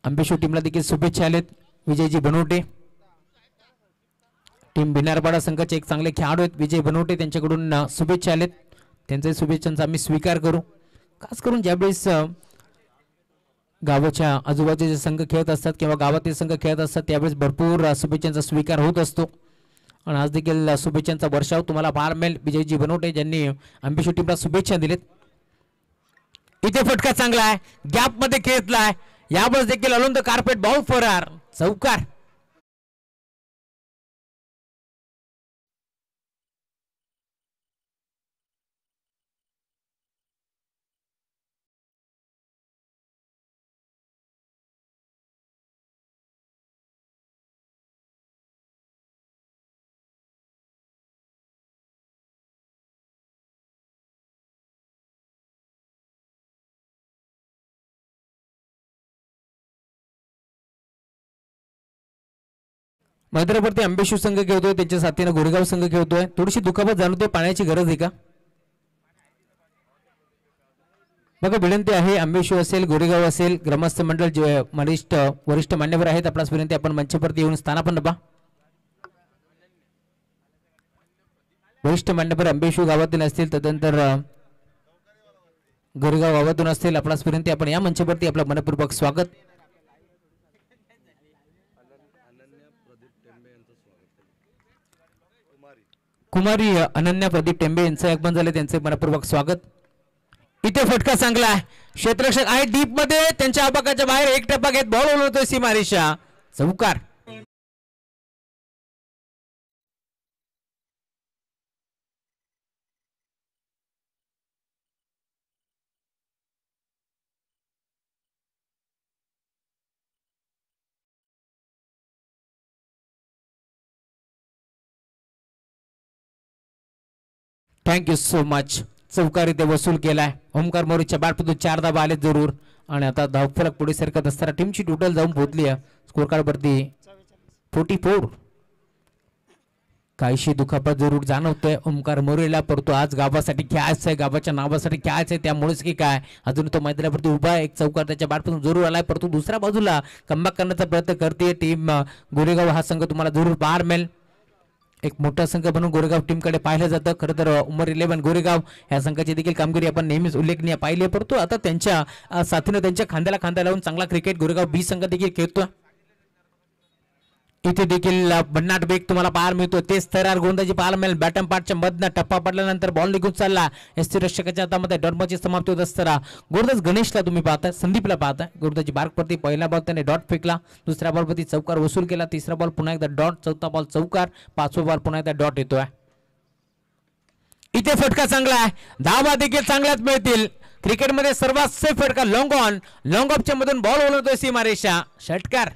अंबेशिव टीमला देखील शुभेच्छा आलेत. विजयजी बनवटे टीम बिनारपाडा संघाचे एक चांगले खेळाडू आहेत विजय बनवटे, त्यांच्याकडून शुभेच्छा आलेत. त्यांच्या शुभेच्छांचा आम्ही स्वीकार करू. खास करून ज्यावेळेस गावाच्या आजूबाजूचे संघ खेळत असतात किंवा गावातील संघ खेळत असतात त्यावेळेस भरपूर शुभेच्छांचा स्वीकार होत असतो आणि आज देखील शुभेच्छांचा वर्षाव तुम्हाला पाहायला मिळेल. विजयजी बनवटे ज्यांनी अंबेशिव टीमला शुभेच्छा दिलेत. इथे फटका चांगला आहे, गॅप मध्ये खेळलाय. यावेळेस देखील अलोन द कार्पेट बॉल फरार चौकार. मैदानावरती अंबेशिव संघ खेळतोय, त्यांच्या साथीने गोरेगाव संघ खेळतोय. थोडीशी दुखापत जाणवते, पाण्याची गरज आहे का बघा. विनंती आहे अंबेशिव असेल गोरेगाव असेल ग्रामस्थ मंडळ जे वरिष्ठ मान्यवर आहेत आपल्यास विनंती आपण मंचावरती येऊन स्थानापन्न पहा. वरिष्ठ मान्यवर अंबेशिव गावातील असतील तदनंतर गोरेगाव गावातून असतील आपल्यास विनंती आपण या मंचावरती आपलं मनपूर्वक स्वागत. कुमारी अनन्या प्रदीप टेंबे यांचं आगमन झाले, त्यांचे मनपूर्वक स्वागत. इथे फटका चांगला आहे, क्षेत्ररक्षक आहे डीप मध्ये, त्यांच्या आबाकाच्या बाहेर एक टप्पा घेत बॉल ओढवतोय सीमारेषा चौकार. Thank you so much. चौकार इथे वसूल केलाय. ओमकार मोरेच्या बॅटमधून 4 धावा आले जरूर आणि आता धावफलक पुढे सरकत असताना टीमची टोटल जाऊन पोहोचली आहे स्कोर कार्ड वरती 44. काहीशी दुखापत जरूर जाणवतोय ओमकार मोरेला, परंतु आज गावासाठी खेळायचंय, गावाच्या नावासाठी खेळायचंय, त्यामुळेच की काय अजून तो मैदानावरती उभा आहे. एक चौकार त्याच्या बॅटमधून जरूर आलाय, परंतु दुसऱ्या बाजूला कमबॅक करण्याचा प्रयत्न करते टीम गोरेगाव. हा संघ तुम्हाला जरूर पाहायला मिळेल. एक मोठा संघ म्हणून गोरेगाव टीमकडे पाहिलं जातं. खरं तर उमर 11 गोरेगाव या संघाची देखील कामगिरी आपण नेहमीच उल्लेखनीय पाहिली आहे, परंतु आता त्यांच्या साथीनं त्यांच्या खांद्याला खांदा लावून चांगला क्रिकेट गोरेगाव बी संघ देखील खेळतोय. इथे देखील भन्नाट बेग तुम्हाला पाहायला मिळतो. तेच थरार गोंदाजी पाहायला मिळेल. बॅटम पार्टच्या मधनं टप्पा पडल्यानंतर बॉल निघून चालला एसटी रक्षकाच्या हातामध्ये. डॉटची समाप्ती होत असताना गोरदास गणेशला तुम्ही पाहताय, संदीपला पाहताय. गोरदाची बार्कवरती पहिला बॉल त्याने डॉट फेकला, दुसऱ्या बॉलवरती चौकार वसूल केला, तिसरा बॉल पुन्हा एकदा डॉट, चौथा बॉल चौकार, पाचवा बॉल पुन्हा एकदा डॉट येतोय. इथे फटका चांगला आहे, धावा देखील चांगल्याच मिळतील. क्रिकेटमध्ये सर्वात सेफ फटका लॉंग ऑन, लॉंग ऑफच्या मधून बॉल ओढवतोय सीमारेषा षटकार.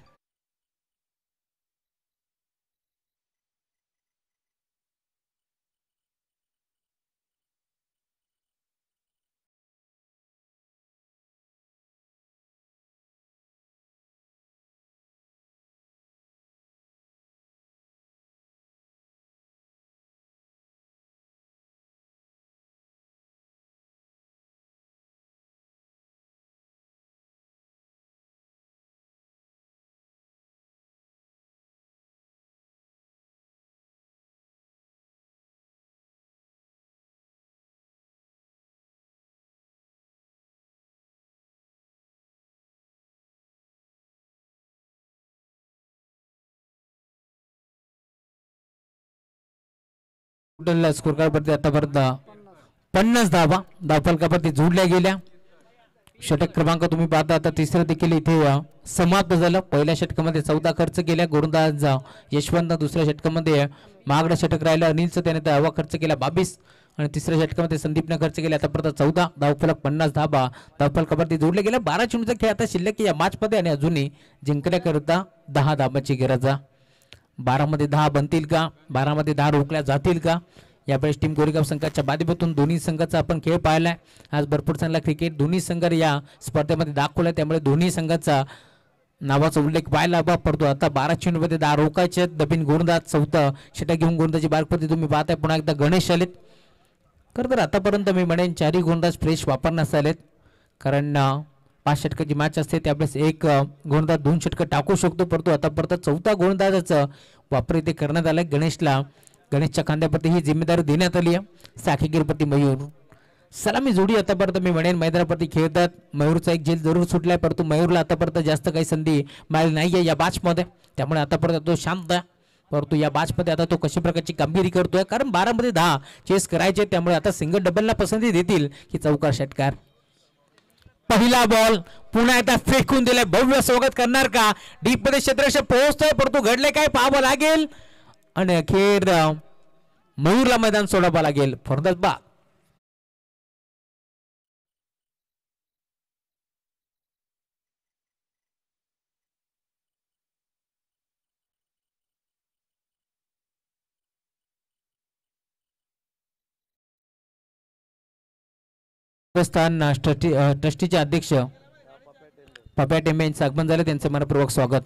टोटल स्कोर कार्डवरती आतापर्यंत 50 धावा धावफलकावरती जोडल्या गेल्या. षटक क्रमांक तुम्ही पाहता आता तिसरं देखील इथे समाप्त झालं. पहिल्या षटकामध्ये 14 खर्च केल्या गोलंदाज यशवंत, दुसऱ्या षटकामध्ये महागडा षटक राहिलं अनिलचं, त्याने धावा खर्च केला 22 आणि तिसऱ्या षटकामध्ये संदीपने खर्च केले आतापर्यंत 14 धावफलक 50 धावा धावफलकावरती जोडले गेले. 12 चेंडूचा खेळ आता शिल्लक या मॅच मध्ये आणि अजूनही जिंकण्याकरिता 10 धावांची गरज आहे. 12 मध्ये 10 बनतील का, 12 मध्ये 10 रोखल्या जातील का, यावेळेस टीम गोरेगाव संघाच्या माध्यमातून दोन्ही संघाचा आपण खेळ पाहिलाय. आज भरपूर चांगला क्रिकेट दोन्ही संघ या स्पर्धेमध्ये दाखवलाय, त्यामुळे दोन्ही संघाचा नावाचा उल्लेख पाहायला पडतो. आता 12 चेंडूमध्ये 10 रोखायचे. दबीन गोलंदाज चौथं षटक घेऊन गोलंदाजी बारपती तुम्ही पाहताय. पुन्हा एकदा गणेश आलेत. खरं तर आतापर्यंत मी म्हणेन 4ही गोलंदाज फ्रेश वापरण्यास आलेत, कारण 5 षटकाची मॅच असते त्यावेळेस एक गोलंदाज 2 षटकं टाकू शकतो, परंतु आतापर्यंत चौथा गोलंदाजाचा वापर इथे करण्यात आलाय. गणेशच्या खांद्यावरती ही जिम्मेदारी देण्यात आली आहे. साखीगिरपती मयूर सलामी जोडी आतापर्यंत मी म्हणेन मैदानावरती खेळतात. मयूरचा एक झेल जरूर सुटलाय, परंतु मयूरला आतापर्यंत जास्त काही संधी मिळाली नाहीये या मॅचमध्ये, त्यामुळे आतापर्यंत तो शांत आहे. परंतु या मॅचमध्ये आता तो कशा प्रकारची कामगिरी करतोय, कारण 12 मध्ये 10 चेस करायचे, त्यामुळे आता सिंगल डबलला पसंती देतील की चौकार षटकार. पहिला बॉल पुन्हा एकदा फेकून दिलाय. भव्य स्वागत करणार का, डीप मध्ये क्षेत्ररक्षक पोहोचतोय, परंतु घडले काय पाहावं लागेल आणि अखेर मयूरला मैदान सोडावं लागेल. फरदत बा स्थान ट्रस्टीचे अध्यक्ष पप्या टेंबे यांचं आगमन झालं, त्यांचं मनपूर्वक स्वागत.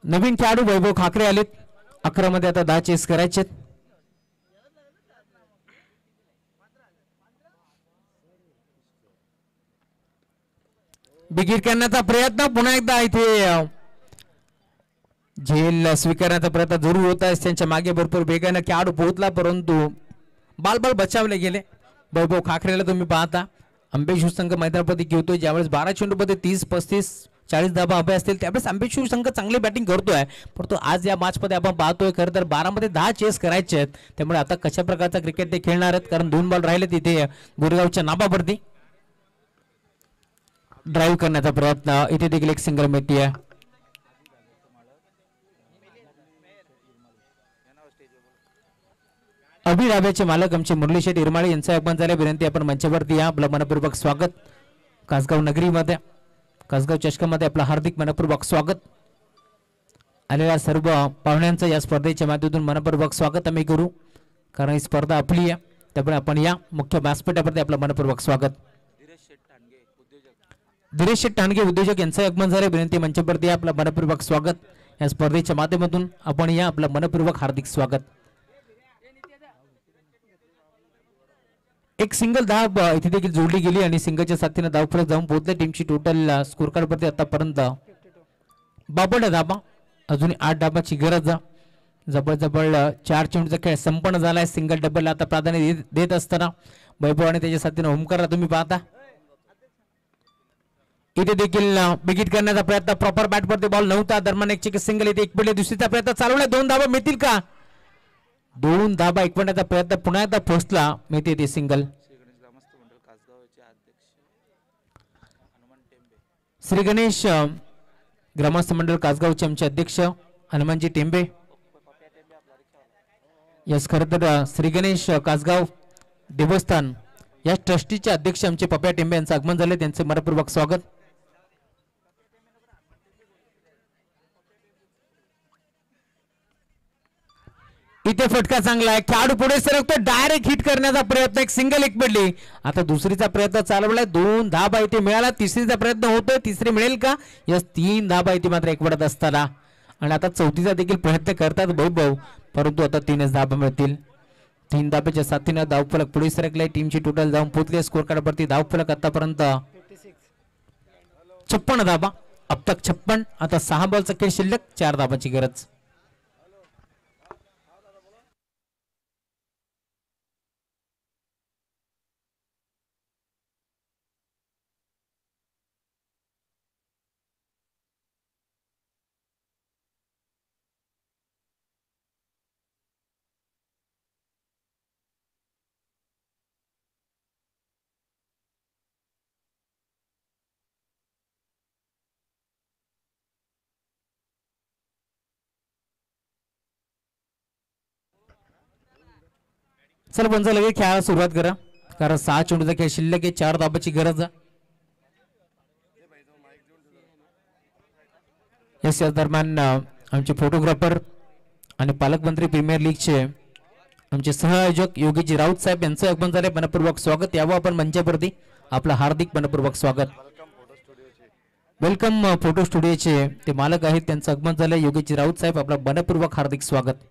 नवीन खेळाडू वैभव खाकरे आलेत. 11 मध्ये आता 10 चेस करायचे. बिगिट करण्याचा प्रयत्न पुन्हा एकदा इथे झेल स्वीकारण्याचा प्रयत्न जरूर होत आहे. त्यांच्या मागे भरपूर वेगाने खेळाडू पोहोचला, परंतु बालबाल बचावले गेले. वैभव खाकरेला तुम्ही पाहता अंबेशू संघ मैदानावरती घेतोय, ज्यावेळेस 12 चेंडूमध्ये 30, 35, 40 धावा हवे असतील त्यावेळेस अंबेशू संघ चांगली बॅटिंग करतोय, परंतु आज या मॅच मध्ये आपण पाहतोय खरं तर 12 मध्ये 10 चेस करायचे आहेत. त्यामुळे आता कशा प्रकारचा क्रिकेट ते खेळणार आहेत, कारण 2 बॉल राहिले तिथे गुरगावच्या नाबावरती. ड्राईव्ह करण्याचा प्रयत्न, इथे देखील एक सिंगल मिळते आहे. अभिराव्याचे मालक आमचे मुरली शेठ इरमाळे यांचं आगमन झाले. विनंती आपण मंचावरती या. आपलं मनपूर्वक स्वागत. कासगाव नगरीमध्ये, कासगाव चषकामध्ये आपलं हार्दिक मनपूर्वक स्वागत. आलेल्या सर्व पाहुण्यांचं या स्पर्धेच्या माध्यमातून मनपूर्वक स्वागत आम्ही करू, कारण ही स्पर्धा आपली आहे, त्यामुळे आपण या मुख्य व्यासपीठावरती आपलं मनपूर्वक स्वागत. धीरेश शेठ टाणगे उद्योजक यांचं आगमन झाले. विनंती मंचावरती आपलं मनपूर्वक स्वागत. या स्पर्धेच्या माध्यमातून आपण या आपलं मनपूर्वक हार्दिक स्वागत. एक सिंगल धाव इथे देखील जोडली गेली आणि सिंगलच्या साथीने धावफलक जाऊन पोहोचले. टीमची टोटल स्कोर कार्ड वरती आतापर्यंत 52 धावा, अजून 8 धावाची गरज. जवळ 4 चेंडूचा खेळ संपन्न झालाय. सिंगल डबल आता प्राधान्य देत असताना वैभव आणि त्याच्या साथीने ओमकारला तुम्ही पाहता. इथे देखील बिगिट करण्याचा प्रयत्न, प्रॉपर बॅट वरती बॉल नव्हता, दरम्यान एक सिंगल, इथे एक पडले, दुसरीचा प्रयत्न चालवला. 2 धावा मिळतील का, 2 धावा एकवण्याचा प्रयत्न पुन्हा एकदा फसला, मिळते ते सिंगल. श्री गणेश ग्रामस्थ मंडळ कासगावचे आमचे अध्यक्ष हनुमानजी टेंबे. यस, खरं तर श्री गणेश कासगाव देवस्थान या ट्रस्टीचे अध्यक्ष आमचे पप्या टेंबे यांचं आगमन झाले, त्यांचे मनपूर्वक स्वागत. इथे फटका चांगला आहे, खेळाडू पुढे सरकतो, डायरेक्ट हिट करण्याचा प्रयत्न, एक सिंगल एक पडली. आता दुसरीचा प्रयत्न चालवलाय, 2 धावा इथे मिळाला. तिसरीचा प्रयत्न होतोय, तिसरी मिळेल का, यस 3 धावा इथे मात्र एकवडत असताना. आणि आता चौथीचा देखील प्रयत्न करतात वैभव, परंतु आता 3च धावा मिळतील. 3 धाब्याच्या साथीने धावफलक पुढे सरकलाय. टीमची टोटल जाऊन पोहोचली स्कोर कार्ड वरती धावफलक आतापर्यंत 56 धावा. अब तक 56. आता 6 बॉलचा खेळ शिल्लक, 4 धाबांची गरज. चला पंच लगेच खेळायला सुरुवात करा, कारण 6 चेंडूचा खेळ शिल्लक आहे, 4 धाबाची गरज आहे. याच दरम्यान आमचे फोटोग्राफर आणि पालकमंत्री प्रीमियर लीगचे आमचे सहआयोजक योगीजी राऊत साहेब यांचं आगमन झाले. मनपूर्वक स्वागत. यावं आपण मंचावरती. आपलं हार्दिक मनपूर्वक स्वागत. वेलकम फोटो स्टुडिओचे ते मालक आहेत, त्यांचं आगमन झालं. योगीजी राऊत साहेब, आपलं मनपूर्वक हार्दिक स्वागत.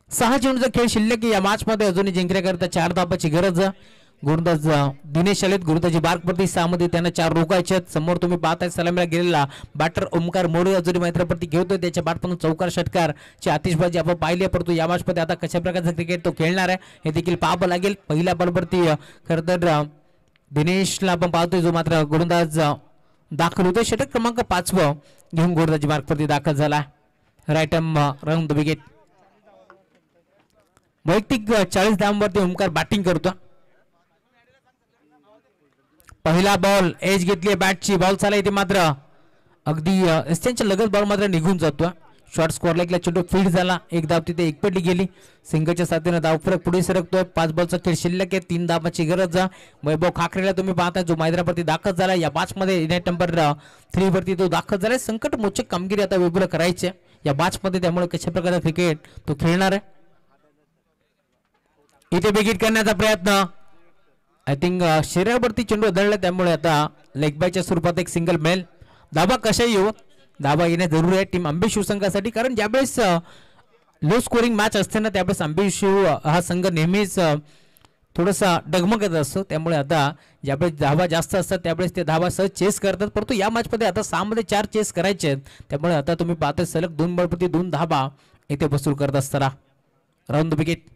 सहा चेंडूचा खेळ शिल्लक या मॅच मध्ये अजूनही जिंकण्याकरिता 4 धाबाची गरज. गोलंदाज दिनेश आलेत, गोलंदाजी बारप्रती 6 मध्ये त्यांना 4 रोखायचे. समोर तुम्ही पाहताय सलामीला गेलेला बॅटर ओमकार मोरे अजूनही मैत्राप्रती घेतोय, त्याच्या बॅटमधून चौकार षटकारची आतिषबाजी आपण पाहिली. परंतु या मॅच मध्ये आता कशा प्रकारचा क्रिकेट तो खेळणार आहे हे देखील पाहावं लागेल. पहिल्या बॉलवरती खरं तर दिनेशला आपण पाहतोय, जो मात्र गोलंदाज दाखल होतोय. षटक क्रमांक 5 घेऊन गोलंदाजी मार्कवरती दाखल झाला. Right arm round the wicket. वैयक्तिक 40 धावांवरती ओमकार बॅटिंग करतो. पहिला बॉल एज घेतली बॅटची, बॉल चालला इथे मात्र अगदी त्यांच्या लगत बॉल मात्र निघून जातो. शॉर्ट स्कोअर लाईकला चेंडू फील्ड झाला, 1 धाव तिथे एकपटली गेली. सिंगलच्या साथीने धावफरक पुढे सरकतोय. 5 बॉलचा खेळ शिल्लक आहे, 3 धावांची गरज. वैभव खाकरेला तुम्ही पाहता, जो मैदानावरती दाखल झाला या मॅच मध्ये नेट नंबर 3 वरती तो दाखल झालाय. संकट मोचक कामगिरी आता वैभवला करायची या मॅच मध्ये, त्यामुळे कशा प्रकारचा क्रिकेट तो खेळणार आहे. इथे विकेट करण्याचा प्रयत्न, आय थिंक शरीरावरती चेंडू आदळला, त्यामुळे आता लेग बायच्या स्वरूपात एक सिंगल मेल. धाबा कशाही येऊ, धाबा येणे जरुरी आहे टीम आंबे शिवसंघासाठी, कारण ज्यावेळेस लो स्कोरिंग मॅच असते ना, त्यावेळेस आंबे शिव हा संघ नेहमीच थोडासा डगमगत असतो. त्यामुळे आता ज्यावेळेस धावा जास्त असतात त्यावेळेस ते धावा सहज चेस करतात. परंतु या मॅचमध्ये आता 6 मध्ये 4 चेस करायचे आहेत, त्यामुळे आता तुम्ही पाहता सलग 2 बॉलप्रती 2 धावा इथे वसूल करत असताना. Round the wicket.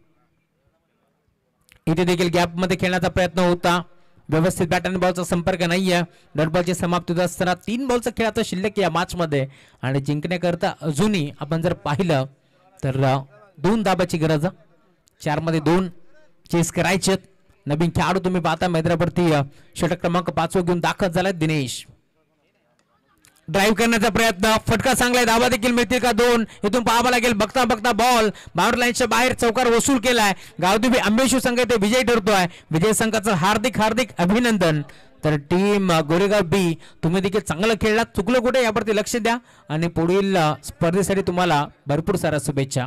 इथे देखील गॅप मध्ये खेळण्याचा प्रयत्न होता, व्यवस्थित बॅट आणि बॉलचा संपर्क नाहीये. डॉट बॉलची समाप्ती होत असताना 3 बॉलचा खेळ आता शिल्लक या मॅच मध्ये, आणि जिंकण्याकरता अजूनही आपण जर पाहिलं तर 2 धाबाची गरज. 4 मध्ये 2 चेस करायचे. नवीन खेळाडू तुम्ही पाहता मैदानावरती षटक क्रमांक 5 घेऊन दाखल झालाय दिनेश. ड्राईव्ह करण्याचा प्रयत्न, फटका चांगला, धावा देखील मिळतील का 2, इथून पाहावं लागेल. बघता बघता बॉल बाउंड्री लाईनच्या बाहेर चौकार वसूल केलाय. गावदेवी आंबेशिव संघ ते विजयी ठरतोय. विजय संघाचं हार्दिक हार्दिक अभिनंदन. तर टीम गोरेगाव बी, तुम्ही देखील चांगलं खेळलात, चुकलं कुठे यावरती लक्ष द्या, आणि पुढील स्पर्धेसाठी तुम्हाला भरपूर साऱ्या शुभेच्छा.